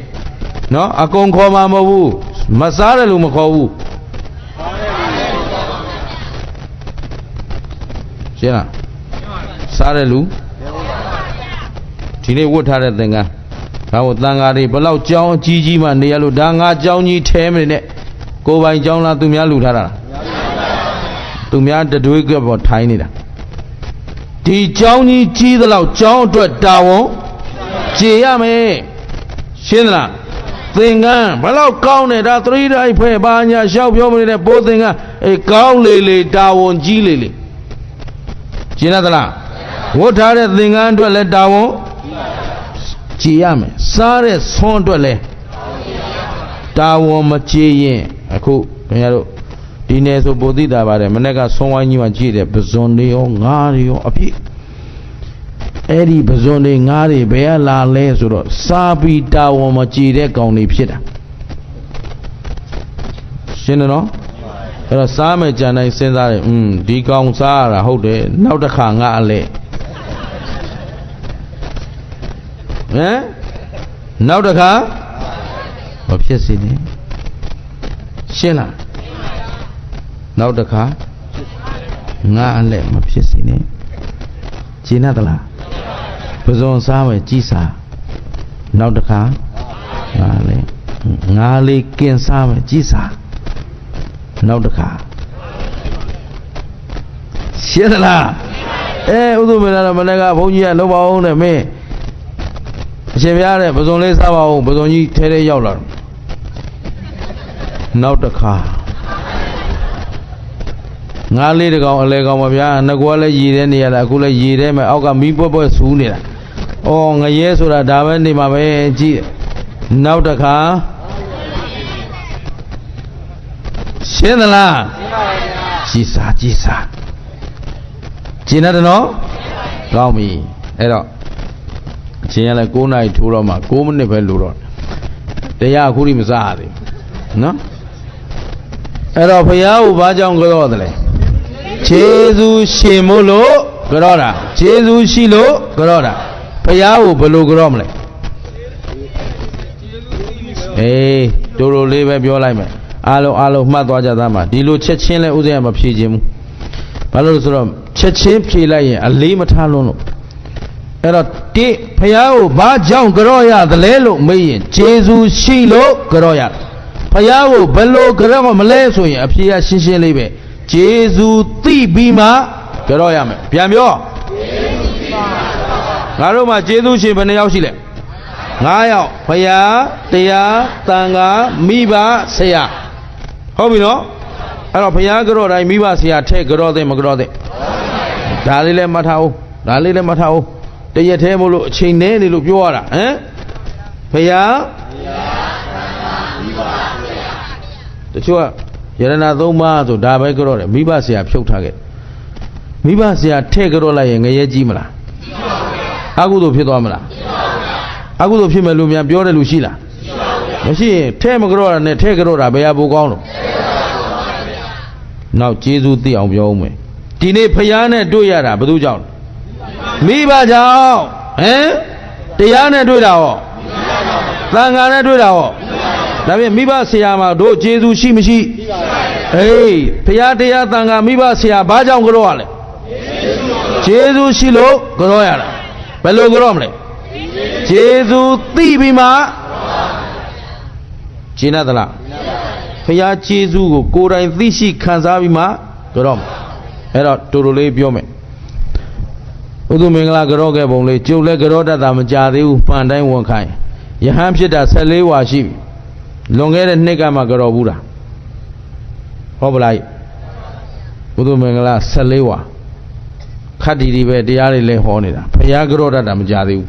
နော်အကုန်ခေါ်မှာမဟုတ်ဘူးမစားတယ်လို့မခေါ်ဘူးရှင်းလားစားတယ်လူဒီနေ့ဝတ်ထားတဲ့သင်္ကန်းဒါကိုတန်ဃာတွေဘလောက်ကြောင်းအကြီးကြီးမှနေရလို့ဒါငါကြောင်းကြီးထဲမနေနဲ့ကိုယ်ပိုင်ကြောင်းလားသူများလူထားတာလားသူများတတွေးကပေါ်ထိုင်းနေတာဒီကြောင်းကြီးကြီးသလောက်ကြောင်းအတွက်တာဝန်ကျေရမယ်ရှင်းသလားသင်္ကန်းဘလောက်ကောင်းတယ်ဒါသတိတိုင်းဖွဲ့ပါညာလျှောက်ပြောမနေတဲ့ဘိုးသင်္ကန်းကောင်းလေတာဝန်ကြီးလေရှင်းသလားဝတ်ထားတဲ့သင်္ကန်းအတွက်လည်းတာဝန်ကြည်ရမယ်စားတဲ့ဆွမ်းအတွက်လည်းတာဝန်မကြည်ရင်အခုခင်ဗျားတို့ ဒီနယ်ဆိုပိုသိတာပါတယ်မနေ့ကဆုံးဝိုင်းကြီးမှာကြည့်တယ်ပဇွန်တွေရောငါးတွေရောအပြည့်အဲ့ဒီပဇွန်တွေငါးတွေဘယ်ကလာလဲဆိုတော့စာပီတာဝန်မကြည်တဲ့ကောင်တွေဖြစ်တာရှင်းတယ်နော်အဲ့တော့စားမယ်ကြံတိုင်းစဉ်းစားတယ်ဒီကောင်စားရတာဟုတ်တယ်နောက်တစ်ခါငါအလဲဟမ်နောက်တစ်ခါမဖြစ်စေနဲ့ရှင်းလားနောက်တစ်ခါငါအလဲမဖြစ်စေနဲ့ရှင်းသလားပဇွန်စားမယ်ကြည်စားနောက်တစ်ခါငါလေးကင်စားမယ်ကြည်စားနောက်တစ်ခါရှင်းသလားဥဒုမေလာတော့မနေ့ကဘုန်းကြီးကလုံးပါအောင်နဲ့မင်းအရှင်ဘုရားတဲ့ပဇွန်လေးစားပါဦးပဇွန်ကြီးထဲထဲရောက်လာနောက်တစ်ခါငါးလေးတကောင်အလဲကောင်ပါဗျာငကွာလည်းရည်တဲ့နေရတာအခုလည်းရည်တဲ့မဲ့အောက်ကမီးပွက်ပွက်ဆူးနေတာဩငရဲဆိုတာဒါပဲနေမှာပဲကြည့်နောက်တစ်ခါရှင်းသလားရှင်းပါဗျာကြည်စားကျင်တယ်နော်ကောင်းပြီအဲ့တော့အချိန်ကလည်း9 နာရီထိုးတော့မှ9 မိနစ်ပဲလိုတော့တရားအခုထိမစားရသေးဘူးနော်အဲ့တော့ဘုရားကိုဘာကြောင့်ကြောတယ်လဲခြေစူးရှင်မို့လို့ကြောတာခြေစူးရှိလို့ကြောတာဘုရားကိုဘယ်လိုကြောမလဲတိုးတိုးလေးပဲပြောလိုက်မယ်အားလုံးမှတ်သွားကြသားမှာဒီလိုချက်ချင်းလဲဥစဉ်ကမဖြေခြင်းဘူးဘာလို့လဲဆိုတော့ချက်ချင်းဖြေလိုက်ရင်အလေးမထားလွန်းလို့အဲ့တော့ဘုရားကိုဘာကြောင့်ကြောရသလဲလို့မေးရင်ခြေစူးရှိလို့ကြောရဘုရားကိုဘယ်လိုကြောမလဲဆိုရင်အဖြေကရှင်းရှင်းလေးပဲခြေစူးသိပြီးမှကြောရမယ်ပြန်ပြောငါတို့မှာခြေစူးရှင်ဘယ်နှယောက်ရှိလဲ9 ယောက်ဘုရားတရားသံဃာမိဘဆရာဟုတ်ပြီနော်အဲ့တော့ဘုရားကြောတိုင်းမိဘဆရာထဲကြောတဲ့မကြောတဲ့ဒါလေးလည်းမှတ်ထားအောင်တရက်သေးမို့လို့အချိန်နဲ့နေလို့ပြောရတာဘုရားတချို့ကယရဏ3 ပါးဆိုဒါပဲကြောတယ်မိဘဆရာဖြုတ်ထားခဲ့မိဘဆရာထဲကြောလိုက်ရင်ငရဲကြီးမလားအကုသိုလ်ဖြစ်သွားမလားအကုသိုလ်ဖြစ်မဲ့လူများပြောတဲ့လူရှိလားမရှိရင်ထဲမကြောတာနဲ့ထဲကြောတာဘယ်ဟာပိုကောင်းလို့နောက်ကျေးဇူးသိအောင်ပြောဦးမယ်ဒီနေ့ဖယားနဲ့တွေ့ရတာဘယ်သူကြောင့်မိဘကြောင့်တရားနဲ့တွေ့တာဟောသံဃာနဲ့တွေ့တာဟောဒါဖြင့်မိဘဆရာမှာတို့ကျေးဇူးရှိမရှိဖယားတရားသံဃာမိဘဆရာဘာကြောင့်ကြောရလဲကျေးဇူးရှိလို့ကြောရတာဘယ်လိုကြောမလဲကျေးဇူးသိပြီးမှရှင်းသလားဖယားကျေးဇူးကိုကိုယ်တိုင်သိရှိခံစားပြီးမှကြောမယ်အဲ့တော့တူတူလေးပြောမယ်ဥဒုမင်္ဂလာကြောခဲ့ပုံလေးကျုပ်လည်းကြောတတ်တာမကြသေးဘူးပန်တိုင်းဝန်ခိုင်းယဟန်ဖြစ်တာ14 ဝါရှိပြီလွန်ခဲ့တဲ့နှစ်ကမှကြောဘူးတာဟုတ်ပလားဥဒုမင်္ဂလာ14 ဝါခတ်တီပဲတရားတွေလည်းဟောနေတာဖယားကြောတတ်တာမကြသေးဘူး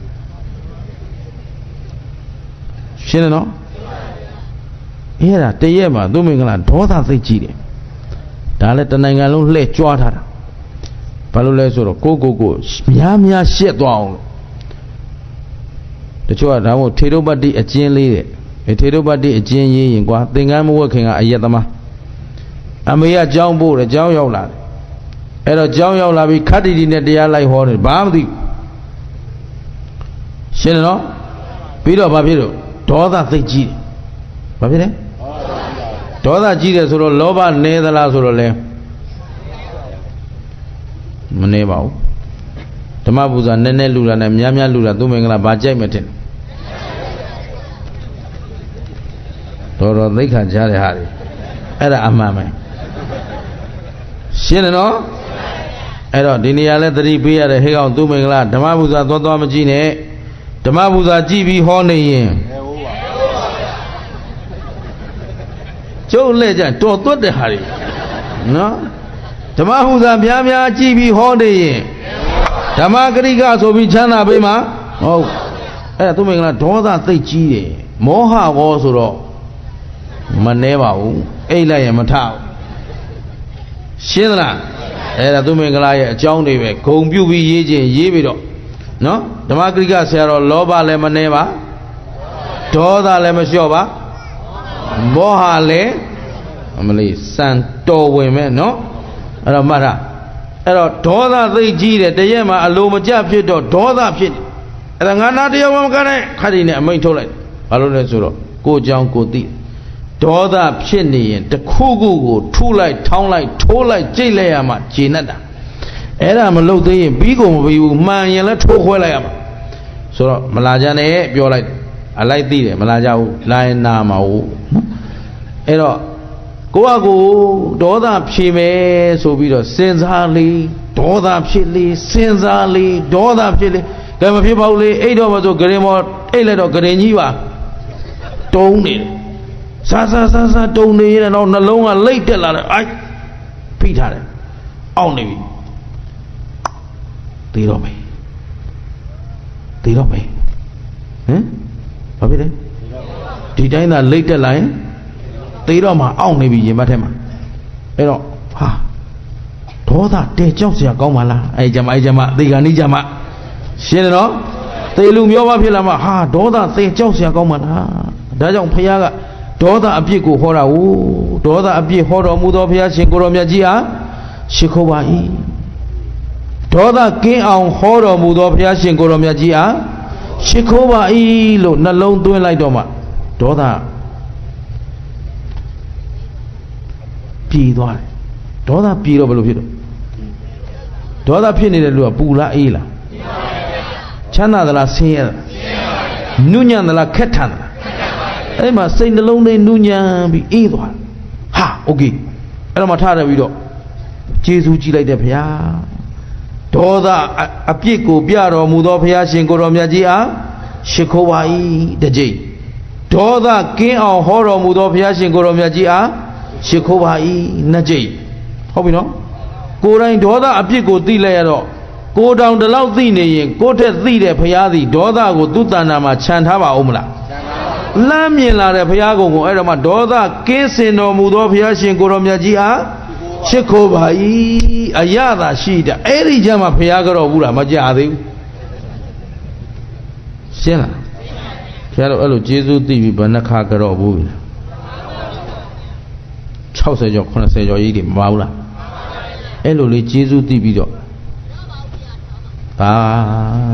ရှင်းတယ်နော်အဲ့ဒါတရက်မှာသူမင်္ဂလာဒေါသသိကြည့်တယ်ဒါလည်းတနိုင်ငံလုံးလှည့်ကြွားထားတာဘာလို့လဲဆိုတော့ကိုများရှက်သွားအောင်လို့တချို့ကဒါမို့ထေရုပတ္တိအကျဉ်းလေးတဲ့ထေရုပတ္တိအကျဉ်းရေးရင်ကွာသင်္ကန်းမဝတ်ခင်ကအယက်သမားအမေကကြောင်းပို့တယ်ကြောင်းရောက်လာတယ်အဲ့တော့ကြောင်းရောက်လာပြီးခတ္တိတီနဲ့တရားလိုက်ဟောတယ်ဘာမှမသိရှင်းတယ်နော်ပြီးတော့ဘာဖြစ်လို့ဒေါသသိကြည့်တယ်ဘာဖြစ်လဲဒေါသကြီးတယ်ဆိုတော့လောဘနည်းသလားဆိုတော့လဲမနေပါဘူးဓမ္မပူဇာနည်းနည်းလူလာနဲ့များလူလာသူမင်္ဂလာဘာကြိုက်မထင်တော်သိက္ခာကြားတဲ့ဟာတွေအဲ့ဒါအမှန်ပဲရှင်းတယ်နော်အဲ့တော့ဒီနေရာလဲသတိပေးရတဲ့ဟေးကောင်သူမင်္ဂလာဓမ္မပူဇာသွားမကြည့်နဲ့ဓမ္မပူဇာကြည့်ပြီးဟောနေရင်ကျုပ်လက်ကြတော်သွတ်တဲ့ဟာတွေနော်ဓမ္မပူဇာများကြည့်ပြီးဟောနေရင်ဓမ္မဂရိကဆိုပြီးချမ်းသာပေးမှာဟုတ်အဲ့ဒါသူမင်္ဂလာဒေါသသိတ်ကြီးတယ်မောဟဘောဆိုတော့မနှဲပါဘူးအိတ်လိုက်ရင်မထဘူး ရှင်းသလားအဲ့ဒါသူမင်္ဂလာရဲ့အကြောင်းတွေပဲဂုံပြုပြီးရေးခြင်းရေးပြီးတော့နော်ဓမ္မဂရိကဆရာတော်လောဘလည်းမနှဲပါဒေါသလည်းမလျှော့ပါမောဟလည်းအမလေးစံတော်ဝင်မဲ့နော်အဲ့တော့မှတ်တာအဲ့တော့ဒေါသသိကြီးတယ်တရက်မှာအလိုမကျဖြစ်တော့ဒေါသဖြစ်တယ်အဲ့ဒါငါနာတရားမကနဲ့ခါဒီနဲ့အမိန့်ထုတ်လိုက်ဘာလို့လဲဆိုတော့ကိုယ်ကြောင့်ကိုသိဒေါသဖြစ်နေရင်တစ်ခုခုကိုထုလိုက်ထောင်းလိုက်ထိုးလိုက်ကြိတ်လိုက်ရမှဂျေနတ်တာအဲ့ဒါမလုပ်သေးရင်ပြီးကုန်မပြီးဘူးမှန်ရင်လည်းထိုးခွဲလိုက်ရမှာဆိုတော့မလာကြနဲ့ပြောလိုက်အလိုက်သိတယ်မလာကြဘူးလာရင်နာမှာဟုတ်နော်အဲ့တော့ကိုယ့်အကိုဒေါသဖြေမယ်ဆိုပြီးတော့စဉ်းစားလေဒေါသဖြစ်လေစဉ်းစားလေဒေါသဖြစ်လေကဲမဖြစ်ပါဘူးလေအိတ်တော့မဆိုဂရင်မောအိတ်လိုက်တော့ဂရင်ကြီးပါတုံးနေတယ်စားတုံနေရင်တော့နှလုံးကလိတ်တက်လာတယ်အိုက်ဖိထားတယ်အောင့်နေပြီသေတော့မယ်ဟင်ဘာဖြစ်လဲဒီတိုင်းသာလိတ်တက်လာရင်သေတော့မှအောင့်နေပြီရင်မထဲမှာအဲ့တော့ဟာဒေါသတဲကြောက်စရာကောင်းပါလားအဲ့ကြမှာသေကနိကြမှာရှင်းတယ်နော်သေလူမျိုးမဖြစ်လာမှဟာဒေါသသေကြောက်စရာကောင်းပါလားဒါကြောင့်ဖခင်ကဒေါသအပြစ်ကိုဟောတာကိုဒေါသအပြစ်ဟောတော်မူသောဘုရားရှင်ကိုရောမြတ်ကြီးဟာရှိခိုးပါ၏ဒေါသကင်းအောင်ဟောတော်မူသောဘုရားရှင်ကိုရောမြတ်ကြီးဟာရှိခိုးပါ၏လို့နှလုံးသွင်းလိုက်တော့မှဒေါသပြည်သွားတယ်ဒေါသပြည်တော့ဘယ်လိုဖြစ်တော့ဒေါသဖြစ်နေတဲ့လူကပူလားအေးလားချမ်းသာသလားဆင်းရဲလားနုညံ့သလားခက်ထန်သလားအဲ့မှာစိတ်နှလုံးလေးနူးညံ့ပြီးအေးသွားဟာโอเคအဲ့တော့မှထားတယ်ပြီးတော့ကျေးဇူးကြည်လိုက်တဲ့ဘုရားဒေါသအပြစ်ကိုပြတော်မူသောဘုရားရှင်ကိုတော်မြတ်ကြီးအားရှိခိုးပါ၏တစ်ကြိမ်ဒေါသကင်းအောင်ဟောတော်မူသောဘုရားရှင်ကိုတော်မြတ်ကြီးအားရှိခိုးပါ၏နှစ်ကြိမ်ဟုတ်ပြီနော်ကိုယ်တိုင်ဒေါသအပြစ်ကိုသိလိုက်ရတော့ကိုတောင်တလောက်သိနေရင်ကိုယ့်ထက်သိတဲ့ဘုရားသည်ဒေါသကိုသူ့တဏ္ဍာမှာခြံထားပါဦးမလားလမ်းမြင်လာတဲ့ဘုရားကုံကိုအဲ့တော့မှဒေါသကင်းစင်တော်မူသောဘုရားရှင်ကိုတော်မြတ်ကြီးအားရှိခိုးပါ၏အရသာရှိတာအဲ့ဒီကျမှဘုရားကြောဘူးလားမကြသေးဘူးရှင်းလားဘုရားတို့အဲ့လိုကျေးဇူးသိပြီးဘယ်နှခါကြောဘူးလဲ60ကျော်80ကျော်ကြီးတွေမပါဘူးလားအဲ့လိုလေးကျေးဇူးသိပြီးတော့ဘာ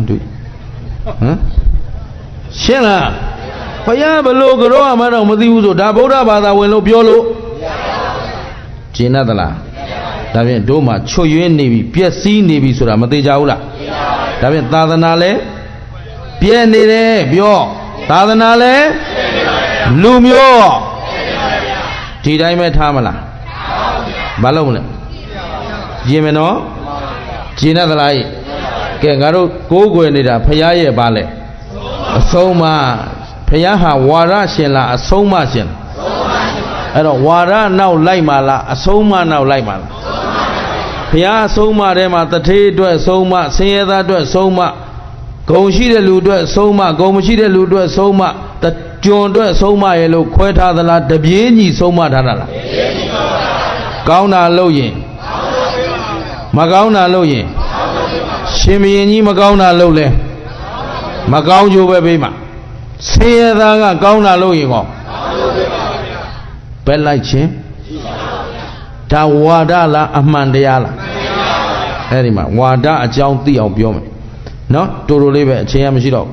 တို့ရှင်းလားဘုရားဘလို့ကြောမှတော့မသိဘူးဆိုဒါဗုဒ္ဓဘာသာဝင်လို့ပြောလို့ကျင်တ်သလားဒါဖြင့်တို့မှချွတ်ယွင်းနေပြီပျက်စီးနေပြီဆိုတာမသိကြဘူးလားဒါဖြင့်သာသနာလဲပြည့်နေတယ်ပြောသာသနာလဲလူမျိုးဒီတိုင်းပဲထားမလားမလုပ်နဲ့ရင်မနော်ကျင်တ်သလားကဲငါတို့ကိုးကွယ်နေတာဘုရားရဲ့ပါလဲအဆုံးမဘုရားဟာဝါရရှင်လားအဆုံးမရှင်လားအဲ့တော့ဝါရနောက်လိုက်ပါလားအဆုံးမနောက်လိုက်ပါလားဘုရားအဆုံးမထဲမှာတထေးအတွက်ဆုံးမဆင်းရဲသားအတွက်ဆုံးမဂုံရှိတဲ့လူအတွက်ဆုံးမဂုံမရှိတဲ့လူအတွက်ဆုံးမကျွန်အတွက်ဆုံးမရဲ့လို့ခွဲထားသလားတပြေးညီဆုံးမထားတာလားကောင်းတာလို့ရင်မကောင်းတာလို့ရင်ရှင်ဘုရင်ကြီးမကောင်းတာလို့လဲမကောင်းကြိုးပဲပေးမှာဆင်းရဲသားကကောင်းတာလို့ရင်ကောပဲလိုက်ခြင်းဒါဝါဒလားအမှန်တရားလားအဲ့ဒီမှာဝါဒအကြောင်းသိအောင်ပြောမယ်နော်တူတူလေးပဲအချိန်ရမရှိတော့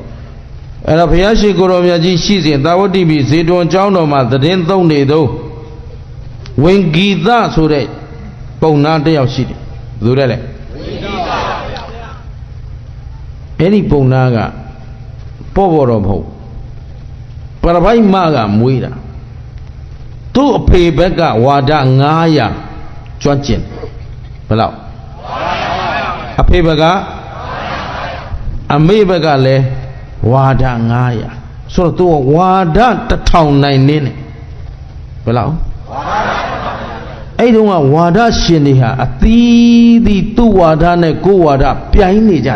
အဲ့တော့ဘုရားရှိခိုးတော်မြတ်ကြီးရှိစဉ်သာဝတိပိဇေတွန်ကျောင်းတော်မှာသတင်းသုံးနေသောဝင်ဂီတဆိုတဲ့ပုံနာတစ်ယောက်ရှိတယ်ဘယ်သူလဲလဲအဲ့ဒီပုံနာကပေါ်တော့မဟုတ်ပရပိုက်မကမွေးတာသူ့အဖေဘက်ကဝါဒ900ကျွမ်းကျင်ဘယ်လောက်အဖေဘက်ကအမေဘက်ကလည်းဝါဒ900ဆိုတော့သူကဝါဒ1000နိုင်နေတယ်ဘယ်လောက်အဲ့တုန်းကဝါဒရှင်တွေဟာအသီးသီးသူ့ဝါဒနဲ့ကိုယ်ဝါဒပြိုင်နေကြ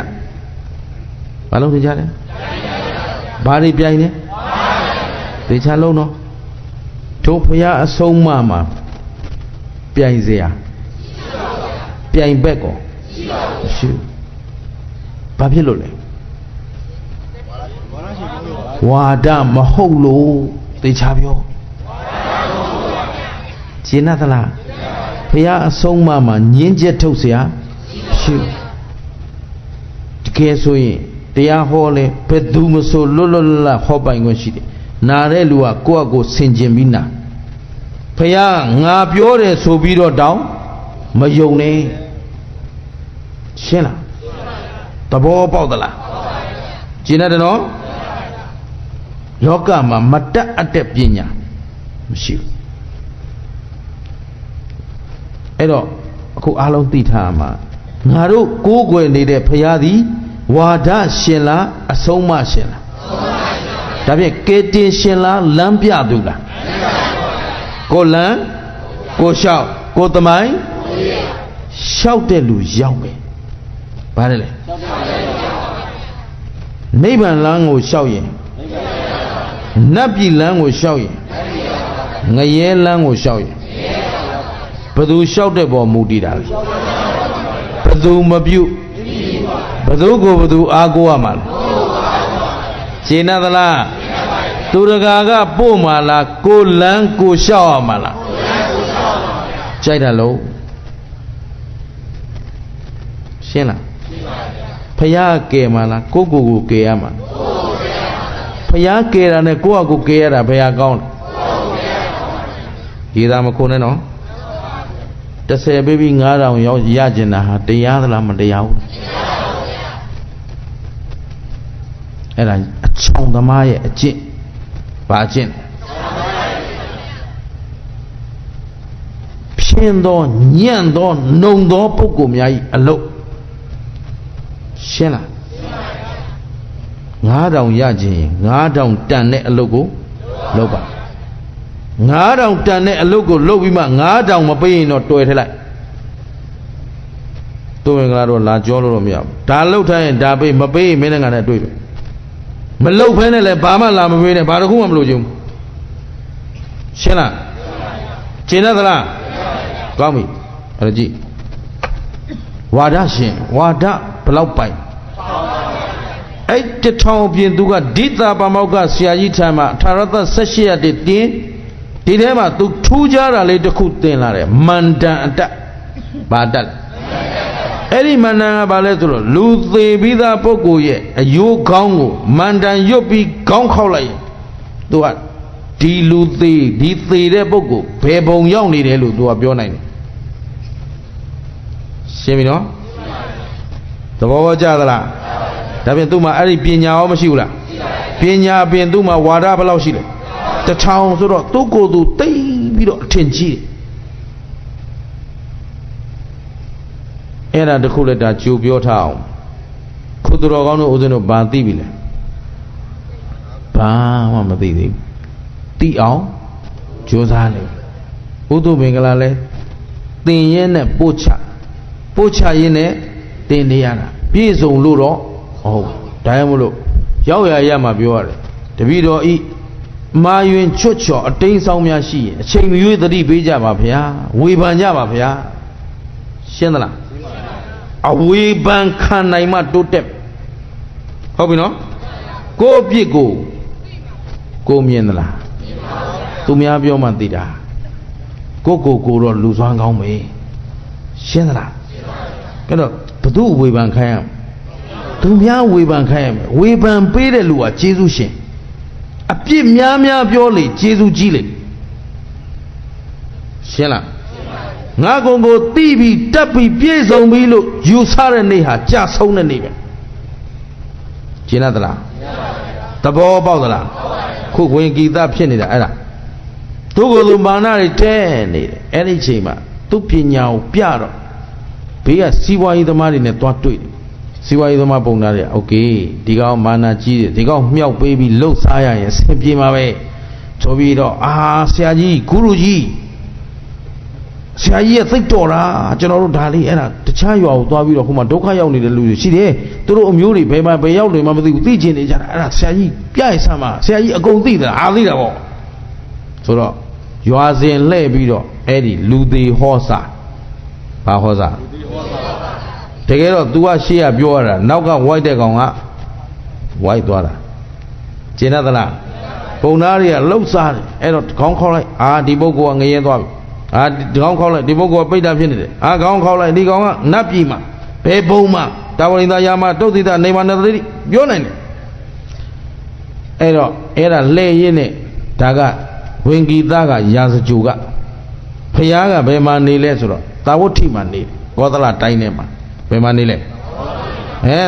ဘာလို့နေကြလဲဘာတွေပြိုင်နေသေချာလုံးတော့တို့ဖရာအဆုံးမမှာပြိုင်เสีย ပြိုင်ဘက်ကောရှိဘာဖြစ်လို့လဲဝါဒမဟုတ်လို့သိချပြောရှင်းသလားဘုရားအဆုံးအမမှာညင်းချက်ထုတ်เสียရှိတကယ်ဆိုရင်တရားဟောလဲဘယ်သူမဆိုလွတ်လွတ်လပ်လပ်ဟောပိုင်ခွင့်ရှိတယ်နာတဲ့လူကကိုယ့်အကိုဆင်ကျင်ပြီးနာဘုရားငါပြောတယ်ဆိုပြီးတော့တောင်းမယုံနဲ့ရှင်းလားသဘောပေါက်သလားရှင်းတယ်နော်လောကမှာမတတ်အပ်တဲ့ပညာမရှိဘူးအဲ့တော့အခုအားလုံးသိထားမှာငါတို့ကိုးကွယ်နေတဲ့ဘုရားသည်ဝါဒရှင်လားအဆုံးအမရှင်လားဒါဖြင့်ကဲတင်ရှင်လားလမ်းပြသူလားကိုလမ်းကိုလျှောက်ကိုသမိုင်းလျှောက်တဲ့လူရောက်ပဲဘာလဲလဲနိဗ္ဗာန်လမ်းကိုလျှောက်ရင်နတ်ပြည်လမ်းကိုလျှောက်ရင်ငရဲလမ်းကိုလျှောက်ရင်ဘယ်သူလျှောက်တဲ့ပေါ်မူတည်တာလဲဘယ်သူမပြုတ်ဘယ်သူကိုဘယ်သူအားကိုးရမှာလဲရှင်းသလားသူတကာကပို့မှာလားကိုလန်းကိုလျှောက်ရမှာလားကြိုက်တယ်လို့ရှင်းလားဖယားကဲမှာလားကိုကိုကဲရမှာဖယားကဲတာနဲ့ကိုယ့်အကူကဲရတာဘယ်ဟာကောင်းလဲရေးသားမခုနဲ့နော်30ပေးပြီး9000ရောက်ရကျင်တာဟာတရားသလားမတရားဘူးအဲ့ဒါအချောင်သမားရဲ့အကျင့်ဘာအကျင့်ဖြင်းသောညံ့သောနှုံသောပုဂ္ဂိုလ်များ၏အလုပ်ရှင်းလား9000ရခြင်း9000တန်တဲ့အလုပ်ကိုလုပ်ပါ9000တန်တဲ့အလုပ်ကိုလုပ်ပြီးမှ9000မပေးရင်တော့တွယ်ထလိုက်သူဝင်ကတော့လာကြောလို့တော့မရဘူးဒါလုပ်ထားရင်ဒါပေးမပေးရင်မင်းနဲ့ငါနဲ့တွေ့တယ်မလုပ်ဖဲနဲ့လည်းဘာမှလာမပေးနဲ့ဘာတစ်ခုမှမလုပ်ချင်ဘူးရှင်းလားရှင်းသလားကောင်းပြီအဲ့ဒါကြည့်ဝါဒရှင်ဝါဒဘလောက်ပိုင်အဲ့တထောင်ပြင်သူကဒိတာပါမောက္ခဆရာကြီးထံမှာထာရသ18ရက်တည်းတင်းဒီထဲမှာသူထူးခြားတာလေးတစ်ခုသင်လာတယ်မန္တန်အတ္တဘာတတ်အဲ့ဒီမန္တန်ကဘာလဲဆိုတော့လူသေးပြီးသားပုဂ္ဂိုလ်ရဲ့အယိုးခေါင်းကိုမန္တန်ရွတ်ပြီးခေါင်းခောက်လိုက်ရင်သူကဒီလူသေးဒီသေးတဲ့ပုဂ္ဂိုလ်ဘယ်ဘုံရောက်နေတယ်လို့သူကပြောနိုင်တယ်ရှင်းပြီနော်သဘောပေါက်ကြသလားဒါပြင်သူ့မှာအဲ့ဒီပညာရောမရှိဘူးလားပညာပြင်သူ့မှာဝါဒဘယ်လောက်ရှိလဲ1000ဆိုတော့သူ့ကိုယ်သူတိတ်ပြီးတော့အထင်ကြီးတယ်အဲ့ဒါတခုလည်းဒါကြိုပြောထားအောင်ခုသူတော်ကောင်းတို့ဦးဇင်းတို့ဘာသိပြီလဲဘာမှမသိသေးဘူးသိအောင်ကြိုးစားနေဥဒုမင်္ဂလာလဲသင်ရဲနဲ့ပို့ချရင်းနဲ့သင်နေရတာပြည့်စုံလို့တော့ဟုတ်ဒါမှမလို့ရောက်ရမှာပြောရတယ်တပည့်တော်ဤမာယွင်ချွတ်ချော်အတိန်ဆောင်များရှိရင်အချိန်မရွေးသတိပေးကြပါဗျာဝေဖန်ကြပါဗျာရှင်းသလားအဝေဖန်ခံနိုင်မှတိုးတက်ဟုတ်ပြီနော်ကိုယ့်အပြစ်ကိုမြင်သလားသူများပြောမှသိတာကိုတော့လူစွမ်းကောင်းပဲရှင်းသလားအဲ့တော့ဘု သူ့ဝေဖန်ခိုင်းရမယ်သူများဝေဖန်ခိုင်းရမယ်ဝေဖန်ပေးတဲ့လူကကျေးဇူးရှင်အပြစ်များများပြောလေကျေးဇူးကြီးလေရှင်းလားငါကုံကိုတိပြီးတက်ပြီးပြည့်စုံပြီးလို့ယူဆတဲ့နေ့ဟာကြာဆုံးတဲ့နေ့ပဲရှင်းသလားသဘောပေါက်သလားခုဝင်ဂီတဖြစ်နေတာအဲ့ဒါသူ့ကိုယ်သူမာနတွေတဲနေတယ်အဲ့ဒီချိန်မှာသူ့ပညာကိုပြတော့ဘေးကစီးပွားရေးသမားတွေနဲ့တွားတွေ့တယ်စီးပွားရေးသမားပုံသားတွေโอเคဒီကောင်မာနကြီးတယ်ဒီကောင်မြောက်ပေးပြီးလှုပ်ရှားရရင်ဆင်ပြေမှာပဲဆိုပြီးတော့ဆရာကြီးဂုရုကြီးဆရာကြီးရဲ့သိတော်တာကျွန်တော်တို့ဒါလေးအဲ့ဒါတခြားရွာကိုသွားပြီးတော့ဟိုမှာဒုက္ခရောက်နေတဲ့လူတွေရှိတယ်သူတို့အမျိုးတွေဘယ်မှာဘယ်ရောက်နေမှမသိဘူးသိချင်နေကြတာအဲ့ဒါဆရာကြီးပြရဆမ်းပါဆရာကြီးအကုန်သိတာသိတာပေါ့ဆိုတော့ရွာစဉ်လှည့်ပြီးတော့အဲ့ဒီလူသေးဟောစာဘာဟောစာ တကယ်တော့ तू ကရှေ့ကပြောရတာနောက်ကဝိုက်တဲ့ကောင်ကဝိုက်သွားတာကျင်တတ်လားပုံသားတွေကလှုပ်စားတယ်အဲ့တော့ခေါင်းခေါက်လိုက်ဒီပုဂ္ဂိုလ်ကငရဲသွားပြီဒီခေါင်းခေါက်လိုက်ဒီပုဂ္ဂိုလ်ကပိဋကဖြစ်နေတယ်ခေါင်းခေါက်လိုက်ဒီကောင်ကနတ်ပြည်မှာဘယ်ဘုံမှာတာဝရိန္ဒယာမှာတုတ်တိတနေမနတတိပြောနိုင်တယ်အဲ့တော့အဲ့ဒါလှဲ့ရင်းနဲ့ဒါကဝင်ဂီတကရာဇကြိုကဖျားကဘယ်မှာနေလဲဆိုတော့သာဝတိမှာနေကောသလတိုင်းထဲမှာဘယ်မှာနေလဲ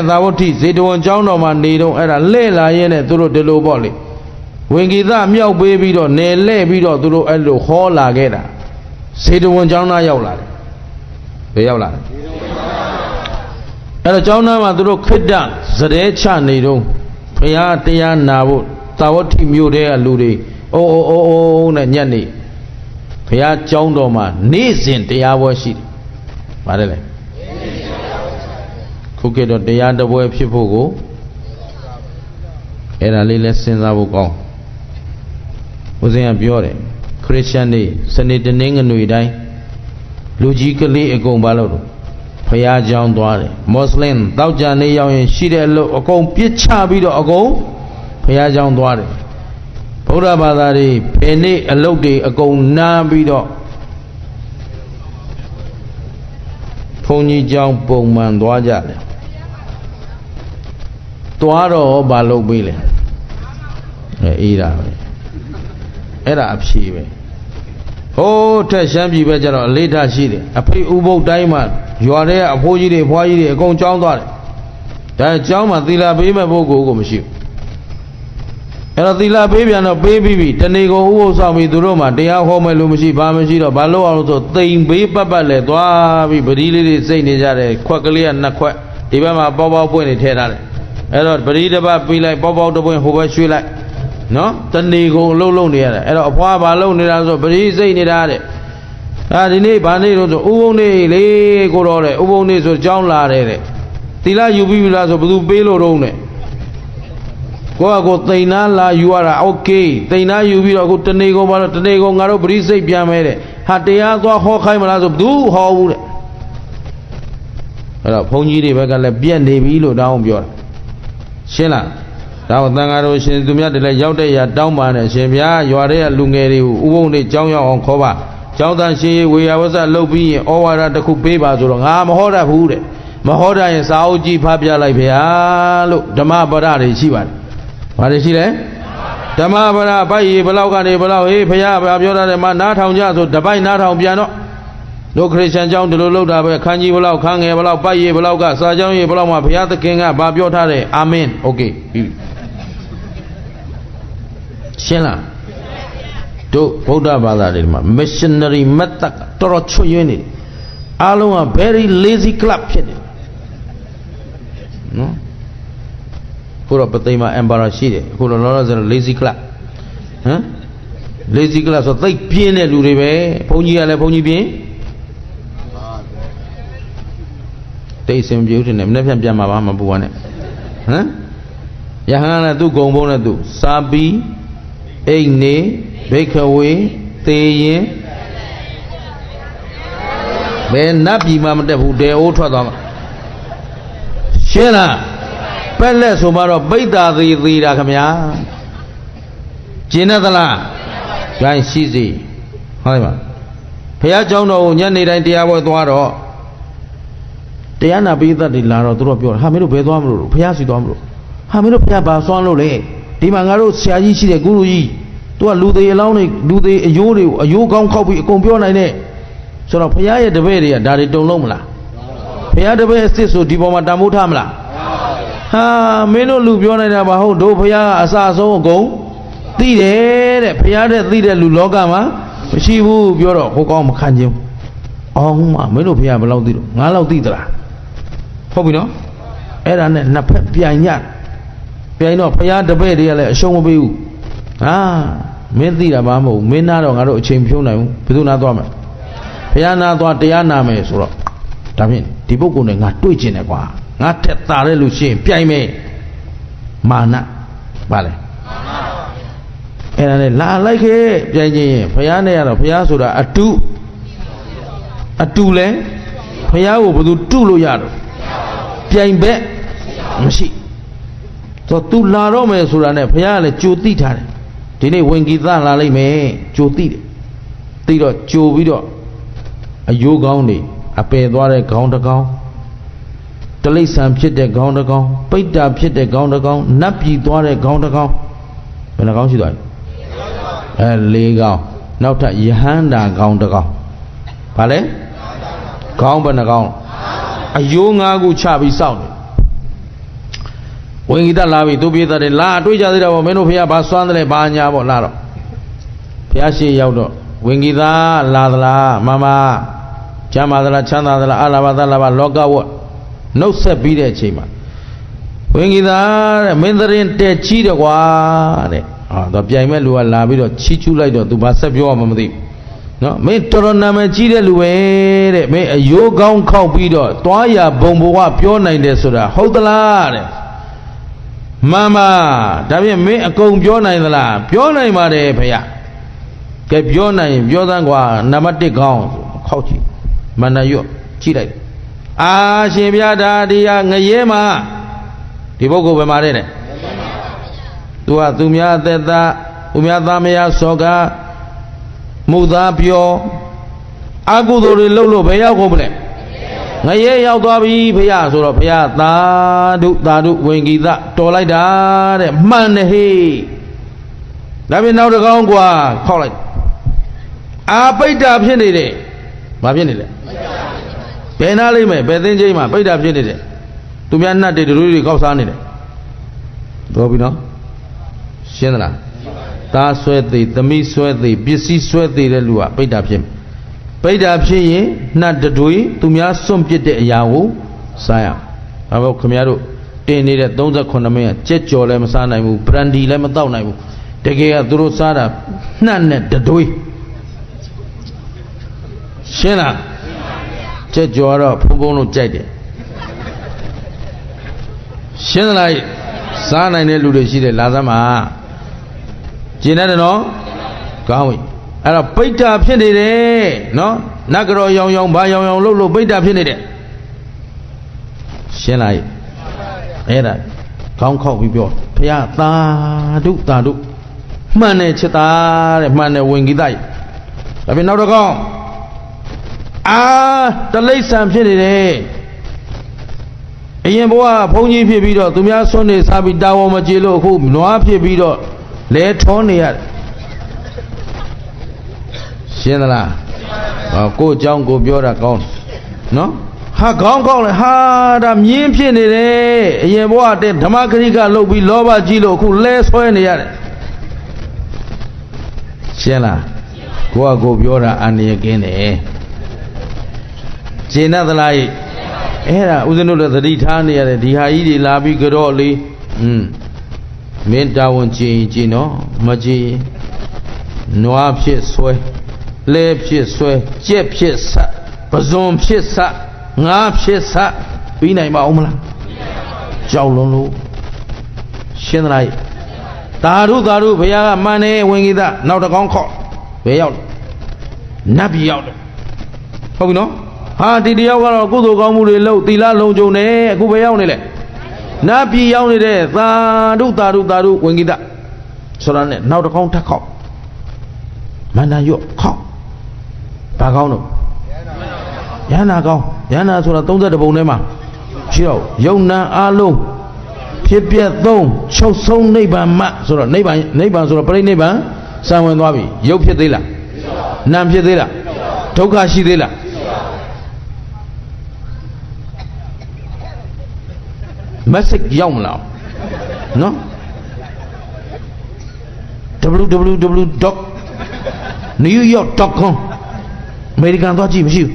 သာဝတိဇေတဝန်ကျောင်းတော်မှာနေတော့အဲ့ဒါလှဲ့လာရင်းနဲ့သူတို့ဒီလိုပေါ့လေဝင်ဂီတမြောက်ပေးပြီးတော့နယ်လှဲ့ပြီးတော့သူတို့အဲ့လိုဟောလာခဲ့တာဇေတဝန်ကျောင်းသားရောက်လာတယ်ဘယ်ရောက်လာလဲအဲ့တော့ကျောင်းသားမှာသူတို့ခိတ္တဇရဲချနေတော့ဘုရားတရားနာဖို့သာဝတိမြို့ထဲကလူတွေအိုးနဲ့ညက်နေဘုရားကျောင်းတော်မှာနေ့စဉ်တရားပွဲရှိတယ်။ပါတယ်လေခုခေတ်တော့တရားတပွဲဖြစ်ဖို့ကိုအဲ့ဒါလေးလဲစဉ်းစားဖို့ကောင်းဦးဇင်းကပြောတယ်ခရစ်ယာန်တွေစနေတနင်္ဂနွေတိုင်းလူကြီးကလေးအကုန်ပါလို့ဘုရားကျောင်းသွားတယ်မွတ်စလင်တောက်ကြနေရောက်ရင်ရှိတဲ့အလုပ်အကုန်ပြစ်ချပြီးတော့အကုန်ဘုရားကျောင်းသွားတယ်ဗုဒ္ဓဘာသာတွေဘယ်နေ့အလုပ်တွေအကုန်နားပြီးတော့ဘုန်းကြီးကျောင်းပုံမှန်သွားကြတယ်သွားတော့ဘာလုပ်ပေးလဲအေးတာပဲအဲ့ဒါအဖြေပဲဟိုးထက်ရှမ်းပြည်ပဲကျတော့အလေးထားရှိတယ်အဖေဥပုပ်တိုင်းမှာရွာထဲကအဖိုးကြီးတွေအဖွားကြီးတွေအကုန်ကျောင်းသွားတယ်ဒါကျောင်းမှာသီလပေးမဲ့ပုဂ္ဂိုလ်ကိုမရှိဘူးအဲ့တော့သီလပေးပြန်တော့ပေးပြီးပြီတဏီကိုဥပုပ်ဆောင်ပြီးသူတို့မှာတရားဟောမဲ့လို့မရှိဘာမရှိတော့ဘာလို့အောင်လို့ဆိုတိမ်ဘေးပတ်ပတ်လဲသွားပြီးပတိလေးတွေစိတ်နေကြတယ်ခွက်ကလေးကနှစ်ခွက်ဒီဘက်မှာပေါက်ပေါက်ပွင့်နေထဲထားတယ်အဲ့တော့ပတိတစ်ပတ်ပြီးလိုက်ပေါက်ပေါက်တစ်ပွင့်ဟိုဘက်ရွှေ့လိုက်နော်တဏီကိုအလုံးလုံးနေရတယ်အဲ့တော့အဖွားဘာလုံးနေတာဆိုပတိစိတ်နေတာတဲ့ဒီနေ့ဘာနေ့လို့ဆိုဥပုံနေ့လေကိုတော့တဲ့ဥပုံနေ့ဆိုကြောင်းလာတယ်တဲ့သီလယူပြီးပြီလားဆိုဘယ်သူပေးလို့တော့နဲ့ကိုသိဏလာယူရတာโอเคသိဏယူပြီးတော့အခုတနေ့ကုန်ပါတော့တနေ့ကုန်ငါတို့ပရိစိတ်ပြန်မဲတဲ့ဟာတရားသွားဟောခိုင်းမလားဆိုဘယ်သူဟောဘူးတဲ့အဲ့တော့ဘုန်းကြီးတွေဘက်ကလည်းပြက်နေပြီလို့တောင်းပြောတာရှင်းလားဒါတော့သံဃာတော်ရှင်သူများတွေလည်းရောက်တဲ့ရာတောင်းပါနဲ့ရှင်ဗျာရွာထဲကလူငယ်တွေကိုဥပုံတွေကြောင်းရောက်အောင်ခေါ်ပါကျောင်းသားရှင်ဝေယဝဇ္ဇလုပ်ပြီးရင်ဩဝါဒတစ်ခုပေးပါဆိုတော့ငါမဟောတတ်ဘူးတဲ့မဟောတတ်ရင်စာအုပ်ကြီးဖတ်ပြလိုက်ဗျာလို့ဓမ္မပဒတွေရှိပါတယ်ဘာတွေရှိလဲဓမ္မပဒပိုက်ရေဘလောက်ကနေဘလောက်ဟေးဖရာပြောတာမှနားထောင်ကြဆိုတပိုက်နားထောင်ပြန်တော့တို့ခရစ်ယာန်ကျောင်းဒီလိုလုပ်တာပဲခန်းကြီးဘလောက်ခန်းငယ်ဘလောက်ပိုက်ရေဘလောက်ကစာကျောင်းရေဘလောက်မှဘုရားသခင်ကဘာပြောထားတယ်အာမင်โอเคပြီရှင်းလားတို့ဗုဒ္ဓဘာသာတွေမှာ missionary method တော်တော်ချွတ်ယွင်းနေတယ်အားလုံးက very lazy club ဖြစ်တယ်နော်ခုတော့ပသိမ်မှာ emperor ရှိတယ်ခုတော့လောလောဆယ် lazy club ဟမ် lazy club ဆိုသိပ်ပြင်းတဲ့လူတွေပဲဘုန်းကြီးကလည်းဘုန်းကြီးပြင်းတိတ်စင်ပြုတ်တယ်နဲ့မနေ့ပြန်မှာပါမပူပါနဲ့ဟမ်ယဟန်ကသူ့ဂုံဘုံနဲ့သူစာပီးအိတ်နေဘိခဝေသေရင်ဘယ်နတ်ပြည်မှာမတက်ဘူးတဲအိုးထွက်သွားမှာရှင်းလားပက်လက်ဆိုမှတော့ပိဋ္ဌာသေးတာခမညာကျင်းသလားဂိုင်းရှိစီဟုတ်ပါဘုရားကျောင်းတော်ကိုညနေတိုင်းတရားပွဲသွားတော့တရားနာပိဋကတ်တွေလာတော့သူတို့ပြောဟာမင်းတို့ဘယ်သွားမလို့ဘုရားစီသွားမလို့ဟာမင်းတို့ဘုရားဘာစွမ်းလို့လဲဒီမှာငါတို့ဆရာကြီးရှိတယ်ဂုရုကြီးသူကလူသေးအလောင်းတွေလူသေးအယိုးတွေကိုအယိုးကောင်းခောက်ပြီးအကုန်ပြောနိုင်တဲ့ဆိုတော့ဘုရားရဲ့တပည့်တွေကဒါတွေတုံလုံးမလားဘုရားတပည့်အစ်စ်ဆိုဒီပေါ်မှာတမိုးထားမလားဟာမင်းတို့လူပြောနေတာမဟုတ်တို့ဘုရားကအစအဆုံးအကုန်သိတယ်တဲ့ဘုရားတဲ့သိတဲ့လူလောကမှာမရှိဘူးပြောတော့ဟိုကောင်းမခံခြင်းအောင်းမင်းတို့ဘုရားဘယ်လောက်သိလို့ငါလောက်သိသလားဟုတ်ပြီနော်အဲ့ဒါနဲ့နှစ်ဖက်ပြိုင်ညပြိုင်တော့ဘုရားတပည့်တွေကလည်းအရှုံးမပေးဘူးဟာမင်းသိတာဘာမဟုတ်မင်းနာတော့ငါတို့အချိန်ဖြုံးနိုင်ဘူးဘယ်သူနာသွားမလဲဘုရားနာသွားတရားနာမယ်ဆိုတော့ဒါဖြင့်ဒီပုဂ္ဂိုလ်နဲ့ငါတွေ့ကျင်တယ်ကွာငါထက်သာတဲ့လူရှိရင်ပြိုင်မယ်မာနပါလေအဲ့ဒါနဲ့လာလိုက်ခဲ့ပြိုင်ခြင်းရင်ဘုရားနဲ့ရတော့ဘုရားဆိုတာအတုလဲဘုရားကိုဘယ်သူတုလို့ရတော့ ပြိုင်ဘက်မရှိဆိုသူလာတော့မယ်ဆိုတာနဲ့ဘုရားကလည်းကြိုသိထားတယ်ဒီနေ့ဝင်ဂီတလာလိုက်မယ်ကြိုသိတယ်သိတော့ကြိုပြီးတော့အယိုးကောင်းနေအပယ်သွားတဲ့ခေါင်းတစ်ကောင်တလိษံဖြစ်တဲ့ခေါင်းတစ်ကောင်ပိဋ္ဌာဖြစ်တဲ့ခေါင်းတစ်ကောင်နတ်ပြည်သွားတဲ့ခေါင်းတစ်ကောင်ဘယ်နှကောင်ရှိသွားလဲ၄ကောင်နောက်ထပ်ယဟန္တာခေါင်းတစ်ကောင်ဘာလဲခေါင်းဘယ်နှကောင်အယိုး၅ခုချပြီးစောင့်နေဝင်ဂီတလာပြီသူပြေးတယ်လာအတွေ့ကြသေးတယ်ပေါ့မင်းတို့ဖေကဘာစွမ်းတယ်ဘာညာပေါ့လာတော့ဘုရားရှိရောက်တော့ဝင်ဂီတလာသလားမမချမ်းသာသလားချမ်းသာသလားအလာဘသလာဘလောကဝတ်နှုတ်ဆက်ပြီးတဲ့အချိန်မှာဝင်ဂီတတဲ့မင်းသရင်တဲ့ချီးတယ်ကွာတဲ့တော့ပြိုင်မဲ့လူကလာပြီးတော့ချီးကျူးလိုက်တော့သူဘာဆက်ပြောမှမသိဘူးနော်မင်းတော်တော်နာမည်ကြီးတဲ့လူပဲတဲ့မင်းအယိုးကောင်းခောက်ပြီးတော့တွားရဘုံဘဝပြောနိုင်တယ်ဆိုတာဟုတ်သလားတဲ့မမဒါဖြင့်မင်းအကုန်ပြောနိုင်သလားပြောနိုင်ပါတယ်ဖေရကဲပြောနိုင်ရင်ပြောသမ်းကွာနံပါတ်1ကောင်းခောက်ကြည့်မန္တရွတ်ကြည့်လိုက်အာရှင်ဗျာဒါဒီဟာငရဲမှာဒီပုဂ္ဂိုလ်ပဲမှာတဲ့သူကသူများအသက်သားသူများသားမယားစောကမုသားပြောအကုသိုလ်တွေလှုပ်လို့ဘယ်ရောက်ကုန်မလဲငရဲရောက်သွားပြီဖေရဆိုတော့ဖေရသာဓုဝင်ဂီတတော်လိုက်တာတဲ့မှန်တယ်ဟေးဒါပြင်နောက်တစ်ကောင်းกว่าခောက်လိုက်အာပိဋ္ဌာဖြစ်နေတယ်ဘာဖြစ်နေလဲဘယ်နာလိမ့်မယ်ဘယ်သိင်းချင်းမှာပိဋ္ဌာဖြစ်နေတယ်သူများနှတ်တွေတို့တွေကောက်စားနေတယ်တော်ပြီနော်ရှင်းသလားသားဆွဲသေးသမီးဆွဲသေးပစ္စည်းဆွဲသေးတဲ့လူကပိဋ္ဌာဖြစ်ပိဋ္ဌာဖြစ်ရင်နှတ်တွေသူများစွန့်ပစ်တဲ့အရာကိုစားရအောင်ဘာလို့ခင်ဗျားတို့တင်နေတဲ့38မင်းကကြက်ကြော်လည်းမစားနိုင်ဘူးဘရန်ဒီလည်းမတောက်နိုင်ဘူးတကယ်ကသူတို့စားတာနှတ်နဲ့တွေရှင်းလားကြက်ကြော်တော့ဖုံဖုံလို့ကြိုက်တယ်ရှင်းသလားစားနိုင်တဲ့လူတွေရှိတယ်လာသမှာကျင်တယ်နော်ကောင်းပြီအဲ့တော့ပိဋ္ဌာဖြစ်နေတယ်နော်နတ်ကတော်ရောင်ရောင်ဘာရောင်ရောင်လို့ပိဋ္ဌာဖြစ်နေတယ်ရှင်းလားအဲ့ဒါခေါင်းခောက်ပြီးပြောဘုရားသာဓုမှန်တယ်ချက်သားတဲ့မှန်တယ်ဝင်ဂီတဒါပြင်နောက်တစ်ကောင်းအာတလိษံဖြစ်နေတယ်အရင်ဘဝဘုန်းကြီးဖြစ်ပြီးတော့သူများဆွနေစားပြီးတာဝန်မကျေလို့အခုနွားဖြစ်ပြီးတော့လဲထောနေရတယ်ရှင်းသလားကိုအကြောင်းကိုပြောတာကောင်းနော်ဟာကောင်းကောင်းလေဟာဒါမြင်းဖြစ်နေတယ်အရင်ဘဝတည်းဓမ္မဂရိကလုပ်ပြီးလောဘကြီးလို့အခုလဲဆွဲနေရတယ်ရှင်းလားကိုပြောတာအန္တရာယ်ကင်းတယ်ရှင်းသလားအဲ့ဒါဦးဇင်းတို့လည်းသတိထားနေရတယ်ဒီဟာကြီးတွေလာပြီးကြော့လေးမင်းတာဝန်ကြည်နော်မကြည်နွားဖြစ်ဆွဲလဲဖြစ်ဆွဲကြက်ဖြစ်ဆက်ပဇွန်ဖြစ်ဆက်ငါးဖြစ်ဆက်ပြီးနိုင်ပါအောင်မလားကြောက်လုံးလို့ရှင်းသလားသာဓုဘုရားကမှန်တယ်ဝင်ဂီတနောက်တစ်ကောင်းခောက်ဘယ်ရောက်လဲနတ်ပြည်ရောက်တယ်ဟုတ်ပြီနော်ဟာဒီတယောက်ကတော့ကုသိုလ်ကောင်းမှုတွေလုပ်သီလလုံခြုံတယ်အခုဘယ်ရောက်နေလဲနတ်ပြည်ရောက်နေတဲ့သာဓုဝင်ဂီတဆိုတာနဲ့နောက်တစ်ကောင်းထပ်ခောက်မန္တရွတ်ခောက်ဘာကောင်းတော့ယန္နာကောင်းယန္နာဆိုတာ32ပုံထဲမှာရှိတော့ယုံနာအလုံးဖြစ်ပြက်သုံးချုပ်ဆုံးနိဗ္ဗာန်မှဆိုတော့နိဗ္ဗာန်ဆိုတော့ပြိဋိနိဗ္ဗာန်စံဝင်သွားပြီရုပ်ဖြစ်သေးလားနာမ်ဖြစ်သေးလားဒုက္ခရှိသေးလားmessage ရောက်မလားနော် www.newyork.com အမေရိကန်သွားကြည့်မရှိဘူး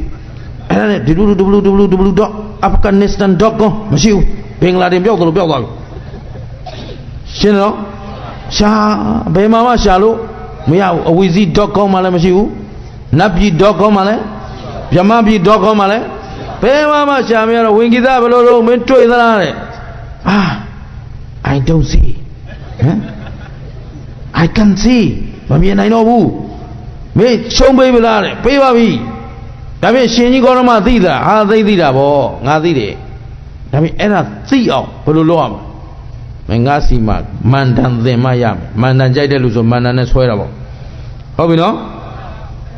အဲ့ဒါနဲ့ www.afghanistan.com မရှိဘူးဘင်္ဂလားဒေ့ရှ်ပြောက်သွားပြီရှင်းတော့ရှာဘယ်မှာမှရှာလို့မရဘူးအဝီစီ .com မှလည်းမရှိဘူးနတ်ပြည် .com မှလည်းဗြဟ္မပြည် .com မှလည်းဘယ်မှာရှာမရတော့ဝင်ဂီတဘယ်လိုလုပ်မင်းတွေ့သလားတဲ့ I don't see I can see မမြင်နိုင်တော့ဘူးမင်းရှုံးပေးပလားတဲ့ပေးပါပြီဒါဖြင့်ရှင်ကြီးကောရမသိတာဟာသိတာဗောငါသိတယ် ဒါပေမဲ့အဲ့ဒါသိအောင်ဘယ်လိုလုပ်ရမလဲငါစီမှာမန္တန်သင်မရမယ်မန္တန်ကြိုက်တဲ့လူဆိုမန္တန်နဲ့ဆွဲတာပေါ့ဟုတ်ပြီနော်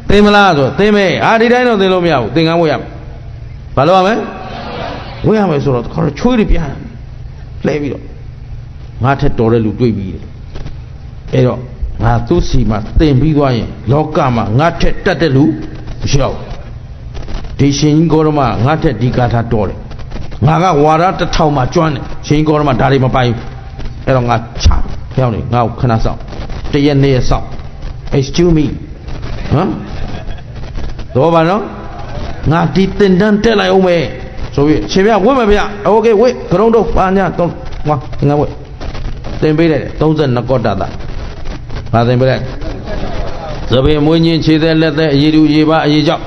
သင်မလားဆိုသင်မယ်ဒီတိုင်းတော့သင်လို့မရဘူးသင်္ကန်းဝတ်ရမယ်ဘာလို့ရမလဲဝတ်ရမယ်ဆိုတော့ခေါင်းချွေးတွေပြန်လှဲပြီးတော့ငါထက်တော်တဲ့လူတွေ့ပြီအဲ့တော့ငါသူ့စီမှာသင်ပြီးသွားရင်လောကမှာငါထက်တတ်တဲ့လူမရှိတော့ဒီရှင်ကြီးကောရမငါထက်ဒီကာထာတော်တယ်ငါကဝါရ1000မှာကျွမ်းတယ်ရှင်ကြီးကောရမဒါတွေမပိုင်ဘူးအဲ့တော့ငါချပြောင်းနေငါ့ကိုခဏစောင့်တရက်နေ့ရက်စောင့် excuse me ဟမ်တော့ဘာနော်ငါဒီတင်တန်းတက်လိုက်အောင်မယ်ဆိုပြီးရှင်ပြဝတ်မယ်ဗျโอเคဝတ်ကရုံးတော့ပါညာတော့ငါဝတ်တင်ပေးတယ်32ကောတတာငါတင်ပေးတယ်သပင်မွေးချင်းခြေသက်လက်သက်အရည်တူအရည်ပါအရည်ကြောက်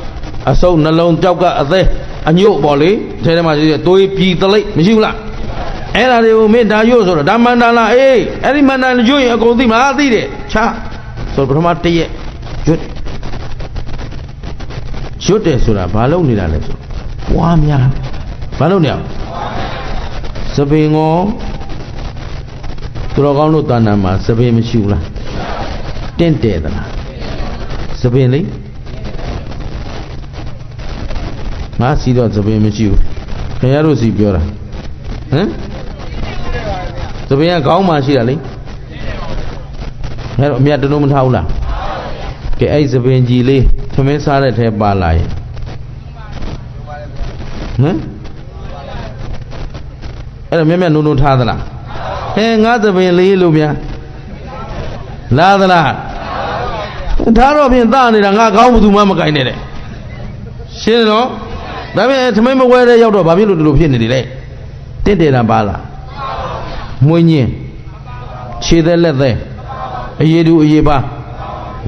အဆုပ်နှလုံးကြောက်ကအသေးအညို့ပေါ့လေထဲထဲမှာရှိတဲ့သွေးပြည်တလိပ်မရှိဘူးလားအဲ့ဒါတွေကိုမင်းဒါရွတ်ဆိုတော့ဒါမန္တန်လားအေးအဲ့ဒီမန္တန်ရွတ်ရင်အကုန်သိမှာသိတယ်ချာဆိုပထမတစ်ရက်ရွတ်တယ်ဆိုတာဘာလုပ်နေတာလဲဆိုပွားများဘာလုပ်နေအောင်စပင်ကိုသူတော်ကောင်းတို့တာဏမှာစပင်မရှိဘူးလားတင့်တယ်သလားစပင်လေငါစီတော့စပင်မရှိဘူးခင်ဗျားတို့စီပြောတာဟမ်စပင်ကခေါင်းမှရှိတာလေအဲ့တော့အမြတ်တလုံးမထားဘူးလားကဲအဲ့စပင်ကြီးလေးသမင်းစားတဲ့ထဲပါလာရင်ဟမ်အဲ့တော့မြတ်နုံနုံထားသလားငါစပင်လေးလို့များလာသလားထားတော့ပြင်သားနေတာငါခေါင်းဘူးသူမှမကင်နဲ့တဲ့ရှင်းနော်ဒါပေမဲ့သမင်းမဝဲတဲ့ရောက်တော့ဘာဖြစ်လို့ဒီလိုဖြစ်နေတယ်လဲတင့်တယ်တာပါလားမွေးညင်းခြေသက်လက်သက်အရည်တူအရည်ပါ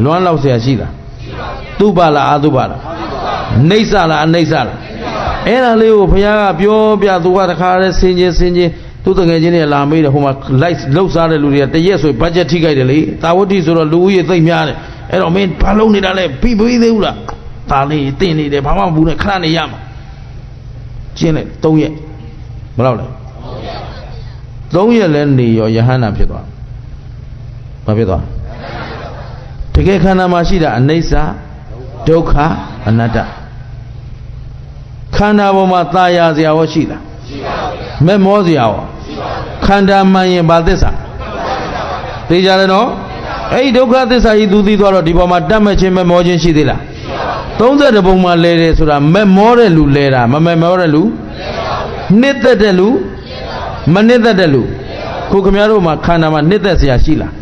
လွမ်းလောက်เสียရှိလားသူ့ပါလားအာသူ့ပါလားနှိမ့်စလားအနှိမ့်စလားအဲ့ဒါလေးကိုဘုရားကပြောပြသူကတခါတည်းဆင်ချင်းသူ့တငယ်ချင်းတွေလာမေးတယ်ဟိုမှာလိုက်လှုပ်ရှားတဲ့လူတွေကတရက်ဆိုဘတ်ဂျက်ထိခိုက်တယ်လေတာဝတိဆိုတော့လူဦးရေသိမ့်များတယ်အဲ့တော့မင်းဘာလုပ်နေတာလဲပြီးသေးဘူးလားဒါလေးတင်နေတယ်ဘာမှမဘူးနဲ့ခဏနေရမှာကျင်းလိုက်3ရက်ဘယ်လောက်လဲ3ရက်လဲနေရောယဟန္တာဖြစ်သွားဘာဖြစ်သွားတကယ်ခန္ဓာမှာရှိတာအနိစ္စဒုက္ခအနတ္တခန္ဓာပေါ်မှာသာယာစရာရောရှိလားရှိပါဘူးမဲ့မောစရာရောရှိပါဘူးခန္ဓာမှန်ရင်ဘာသစ္စာသိကြတယ်နော်အဲ့ဒီဒုက္ခသစ္စာကြီးသူသိသွားတော့ဒီပေါ်မှာတတ်မဲ့ခြင်းမဲ့မောခြင်းရှိသေးလား32ပုံမှာလဲတယ်ဆိုတာမဲ့မောတဲ့လူလဲတာမမဲ့မောတဲ့လူနှစ်သက်တဲ့လူမနှစ်သက်တဲ့လူခုခင်ဗျားတို့မှာခန္ဓာမှာနှစ်သက်စရာရှိလား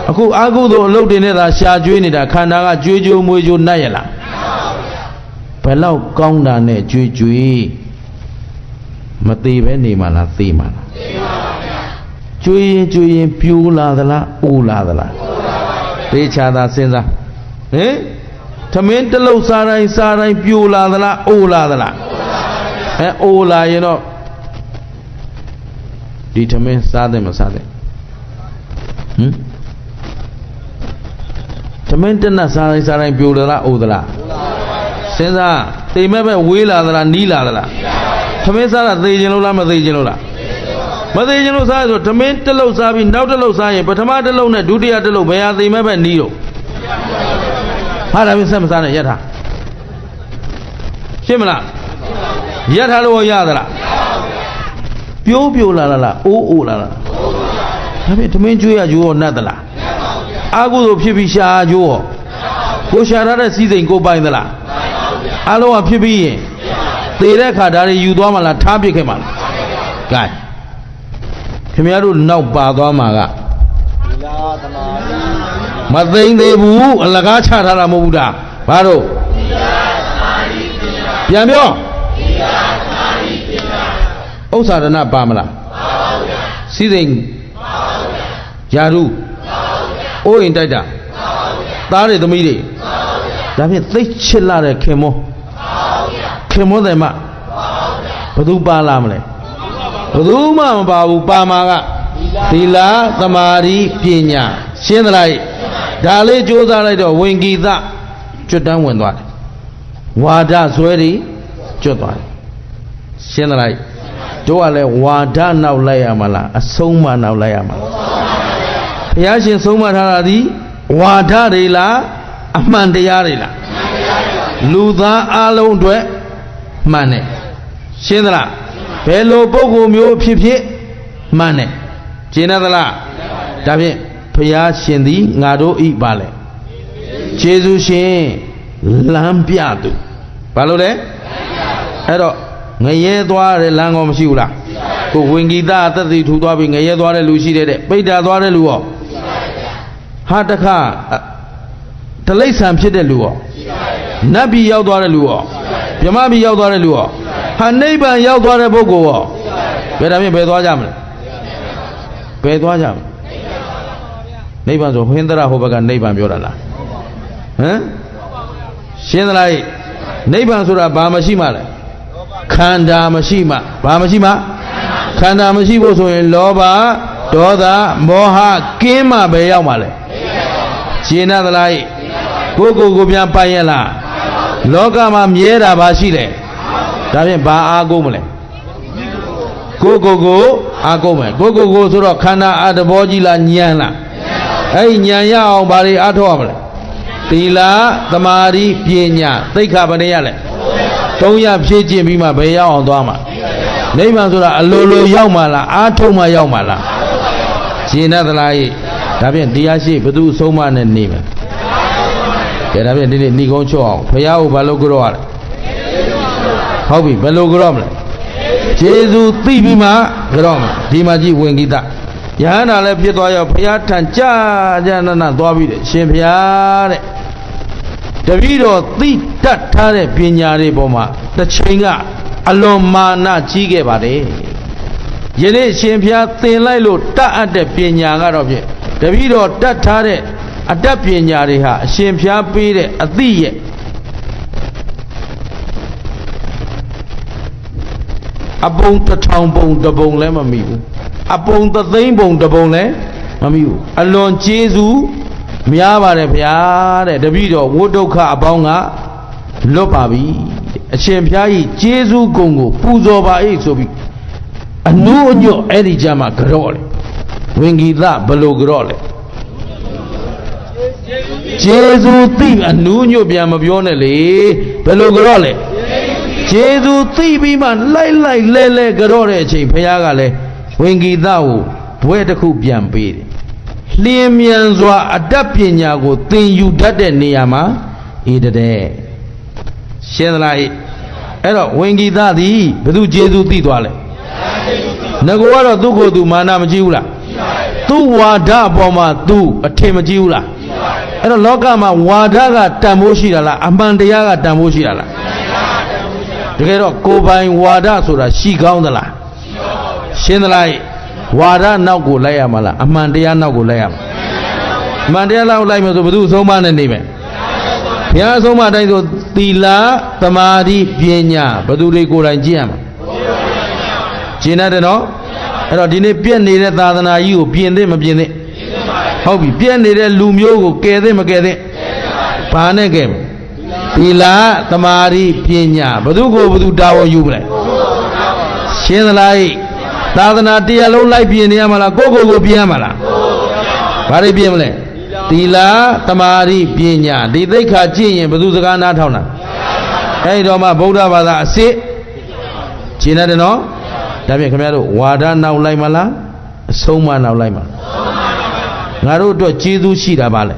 အခုအာဟုသောအလုပ်တွေနဲ့သာရှာကျွေးနေတာခန္ဓာကကြွေးကြိုးမွေးကြိုးနှက်ရလားဘယ်လောက်ကောင်းတာနဲ့ကြွေးကြွေးမသေးပဲနေမှလားသေမှလားကျွေးရင်ပြိုးလာသလားအိုးလာသလားသေချာသာစဉ်းစားဟင်သမင်းတလုတ်စားတိုင်းပြိုးလာသလားအိုးလာသလားအိုးလာရင်တော့ဒီသမင်းစားတယ်မစားတယ်ဟင်သမင်းတနတ်စားတိုင်းပြိုးလာလားအိုးသလားစဉ်းစားတိမ်မဲ့ပဲဝေးလာသလားနီးလာသလားသမင်းစားတာသေခြင်းလို့လားမသေခြင်းလို့လားမသေခြင်းလို့စားဆိုသမင်းတစ်လုံးစားပြီးနောက်တစ်လုံးစားရင်ပထမတစ်လုံးနဲ့ဒုတိယတစ်လုံးဘယ်ဟာသေမဲ့ပဲနီးတော့ဟာဒါမျိုးဆက်မစားနဲ့ရက်ထားရှင်းမလားရက်ထားလို့ရသလားပြိုးလာလားအိုးလာလားဒါပေမဲ့သမင်းကျွေးရကျိုးရောနတ်သလားအာဟုဆိုဖြစ်ပြီးရှာကျိုးရောကိုရှာထားတဲ့စီးစိမ်ကိုပိုင်သလားအလုံးကဖြစ်ပြီးရင်သေတဲ့ခါဒါတွေယူသွားမှလားထားပစ်ခဲ့မှလားကဲခင်ဗျားတို့နောက်ပါသွားမှာကမသိမ့်သေးဘူးအလကားချထားတာမဟုတ်ဘူးဒါဘာတို့ပြန်ပြောဥစ္စာဒနာပါမလားစီးစိမ်ယာရုအိုးရင်တိုက်တာသားတွေသမီးတွေဒါဖြင့်သိချစ်လာတဲ့ခင်မောတယ်မဘယ်သူပါလာမလဲဘယ်သူမှမပါဘူးပါမှာကသီလသမာဓိပညာရှင်းသလားဒါလေးကြိုးစားလိုက်တော့ဝင်ကိသကျွတ်တန်းဝင်သွားတယ်ဝါဒဆွဲတွေကျွတ်သွားတယ်ရှင်းသလား တို့ကလည်းဝါဒနောက်လိုက်ရမလားအဆုံးမနောက်လိုက်ရမလားဘုရားရှင်ဆုံးမထားတာဒီဝါဒတွေလားအမှန်တရားတွေလားလူသားအလုံးအတွက်မှန်တယ်ရှင်းသလားဘယ်လိုပုဂ္ဂိုလ်မျိုးဖြစ်ဖြစ်မှန်တယ်ရှင်းသလားဒါဖြင့်ဘုရားရှင်သည်ငါတို့ဤပါလေကျေးဇူးရှင်လမ်းပြသူဘာလို့လဲအဲ့တော့ငရဲသွားတဲ့လမ်းကောမရှိဘူးလားကိုဝင်ဂီတအသက်သိထူသွားပြီးငရဲသွားတဲ့လူရှိတဲ့ပိဋ္ဌာသွားတဲ့လူရောဟာတခါတလိ္ဆံဖြစ်တဲ့လူရောနတ်ပြည်ရောက်သွားတဲ့လူရောဗြဟ္မပြည်ရောက်သွားတဲ့လူရောဟာနိဗ္ဗာန်ရောက်သွားတဲ့ပုဂ္ဂိုလ်ရောဘယ်ဒါဖြင့်ဘယ်သွားကြမလဲဘယ်သွားကြမလဲနိဗ္ဗာန်ဆိုဟင်္ဒရဟိုဘက်ကနိဗ္ဗာန်ပြောတာလားဟမ်ရှင်းသလားနိဗ္ဗာန်ဆိုတာဘာမရှိမှလဲခန္ဓာမရှိမှဘာမရှိမှခန္ဓာမရှိဖို့ဆိုရင်လောဘဒေါသမောဟကင်းမှပဲရောက်မှလဲရှင်းသလားကိုပြန်ပိုင်ရလားလောကမှာမြဲတာဘာရှိလဲဒါဖြင့်ဘာအားကိုးမလဲကိုအားကိုးမယ်ကိုဆိုတော့ခန္ဓာအတဘောကြီးလားဉာဏ်လားအဲ့ဉာဏ်ရအောင်ဘာတွေအားထုတ်ရမလဲသီလသမာဓိပညာသိက္ခာဘယ်နဲ့ရလဲ300ဖြည့်ကျင့်ပြီးမှဘယ်ရောက်အောင်သွားမှာနိဗ္ဗာန်ဆိုတာအလိုလိုရောက်မှာလားအားထုတ်မှရောက်မှာလားရှင်းသလားဒါဖြင့်တရားရှိဘုသူအဆုံးမနဲ့နေမယ်ကဲဒါဖြင့်ဒီနေ့ဏီကုန်းချော့အောင်ဘုရားကိုဘာလို့ကြောရလဲဟုတ်ပြီဘယ်လိုကြောမလဲကျေးဇူးသိပြီးမှကြောမယ်ဒီမှာကြည့်ဝင်ဂီတယဟန္တာလည်းဖြစ်သွားရောဘုရားထံကြာနာသွားပြီးတယ်ရှင်ဘုရားတဲ့တပည့်တော်သိတတ်ထားတဲ့ပညာတွေပေါ်မှာတစ်ချိန်ကအလွန်မာနကြီးခဲ့ပါတယ်ယနေ့ရှင်ဘုရားသင်လိုက်လို့တတ်အပ်တဲ့ပညာကတော့ဖြင့်တပည့်တော်တတ်ထားတဲ့အတတ်ပညာတွေဟာအရှင်ဘုရားပေးတဲ့အသိရဲ့အပုံ1000ပုံတစ်ပုံလည်းမမိဘူးအပုံ3,000,000ပုံတစ်ပုံလည်းမမိဘူးအလွန်ကျေးဇူးများပါတယ်ဗျာတဲ့တပည့်တော်ဝိဒုက္ခအပေါင်းကလွတ်ပါပြီအရှင်ဘုရားကြီးကျေးဇူးကုံကိုပူဇော်ပါ၏ဆိုပြီးအနုအညွတ်အဲ့ဒီကြမှာကြော့လေဝင်ဂီတဘလို့ကြော့လေကျေးဇူးသိအနုညွတ်ပြန်မပြောနဲ့လေဘယ်လိုကြော့လဲကျေးဇူးသိပြီးမှလိုက်လဲကြော့တဲ့အချိန်ဘုရားကလည်းဝင်ဂီတကိုဘွဲတစ်ခုပြန်ပေးတယ်လျင်မြန်စွာအတတ်ပညာကိုသင်ယူတတ်တဲ့နေရာမှာဤတဲ့ရှင်းသလားအဲ့တော့ဝင်ဂီတသည်ဘယ်သူကျေးဇူးသိသွားလဲငကောကတော့သူ့ကိုယ်သူမာနမကြည့်ဘူးလားသူ့ဝါဒအပေါ်မှာသူအထင်မကြည့်ဘူးလားအဲ့တော့လောကမှာဝါဒကတန်ဖိုးရှိတာလားအမှန်တရားကတန်ဖိုးရှိတာလားတကယ်တော့ကိုယ်ပိုင်ဝါဒဆိုတာရှိကောင်းသလားရှင်းသလားဝါဒနောက်ကိုလိုက်ရမှာလားအမှန်တရားနောက်ကိုလိုက်ရမှာအမှန်တရားနောက်လိုက်မယ်ဆိုဘယ်သူအဆုံးမနဲ့နေမယ်ဘုရားအဆုံးမတိုင်းဆိုသီလသမာဓိပညာဘယ်သူတွေကိုယ်တိုင်ကျင့်ရမှာကျင့်ရတယ်နော်အဲ့တော့ဒီနေ့ပြည့်နေတဲ့သာသနာကြီးကိုပြင်သင့်မပြင်သင့်ဟုတ်ပြီပြည့်နေတဲ့လူမျိုးကိုကယ်သင့်မကယ်သင့်ဘာနဲ့ကယ်သီလသမာဓိပညာဘယ်သူကိုဘယ်သူတာဝန်ယူမလဲရှင်းသလားသာသနာတရားလုံးလိုက်ပြင်နေရမှာလားကိုပြင်ရမှာလားဘာတွေပြင်မလဲသီလသမာဓိပညာဒီသိက္ခာကျင့်ရင်ဘယ်သူစကားနားထောင်တာအဲဒီတော့မှဗုဒ္ဓဘာသာအစစ်ကျင့်ရတယ်နော်ဒါဖြင့်ခင်ဗျားတို့ဝါဒနောက်လိုက်မလားအဆုံးမနောက်လိုက်မလားငါတို့အတွက်ကျေးဇူးရှိတာပါလေ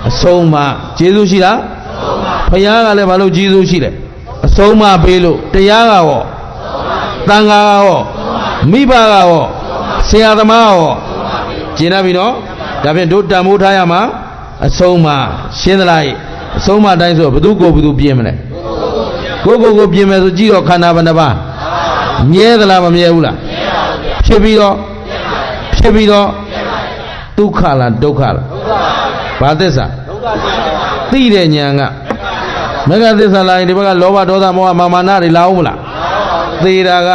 အဆုံးမကျေးဇူးရှိတာဘုရားကလည်းဘာလို့ကျေးဇူးရှိလဲအဆုံးမပေးလို့တရားကရောသံဃာကရောမိဘကရောဆရာသမားရောကျင့်ရပြီနော်ဒါဖြင့်တို့တန်ဖိုးထားရမှာအဆုံးမရှင်းသလားအဆုံးမတိုင်းဆိုဘယ်သူကိုဘယ်သူပြင်မလဲကိုပြင်မယ်ဆိုကြည့်တော့ခန္ဓာဘယ်နှပါးမြဲသလားမမြဲဘူးလားဖြစ်ပြီးတော့ဒုက္ခလားဒုက္ခလားဘာသစ္စာသိတဲ့ဉာဏ်ကမဂ္ဂသစ္စာလားဒီဘက်ကလောဘဒေါသမောဟမာနတွေလာအောင်မလားသေတာက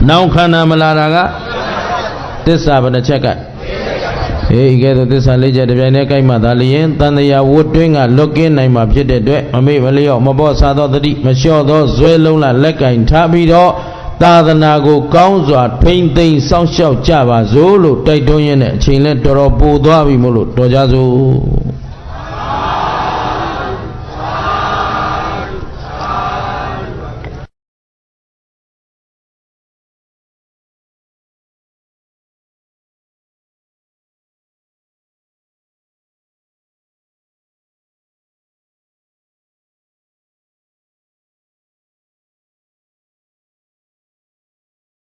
နောင်ခန္ဓာမလာတာကသစ္စာဘယ်နှချက်ကအေးကဲတော့သစ္စာလေးချက်တစ်ပြိုင်တည်းကြိုက်မှသာလျင်တန်တရားဝတ်တွင်းကလွတ်ကင်းနိုင်မှာဖြစ်တဲ့အတွက်မမေ့မလျော့မပေါ့စားသောတတိမလျှော့သောဇွဲလုံးလာလက်ကင်ထားပြီးတော့ သာသနာကိုကောင်းစွာထိမ့်သိမ်းစောင့်ရှောက်ကြပါစို့လို့တိုက်တွန်းရင်းနဲ့အချိန်လဲတော်တော်ပိုသွားပြီမို့လို့တော်ကြစို့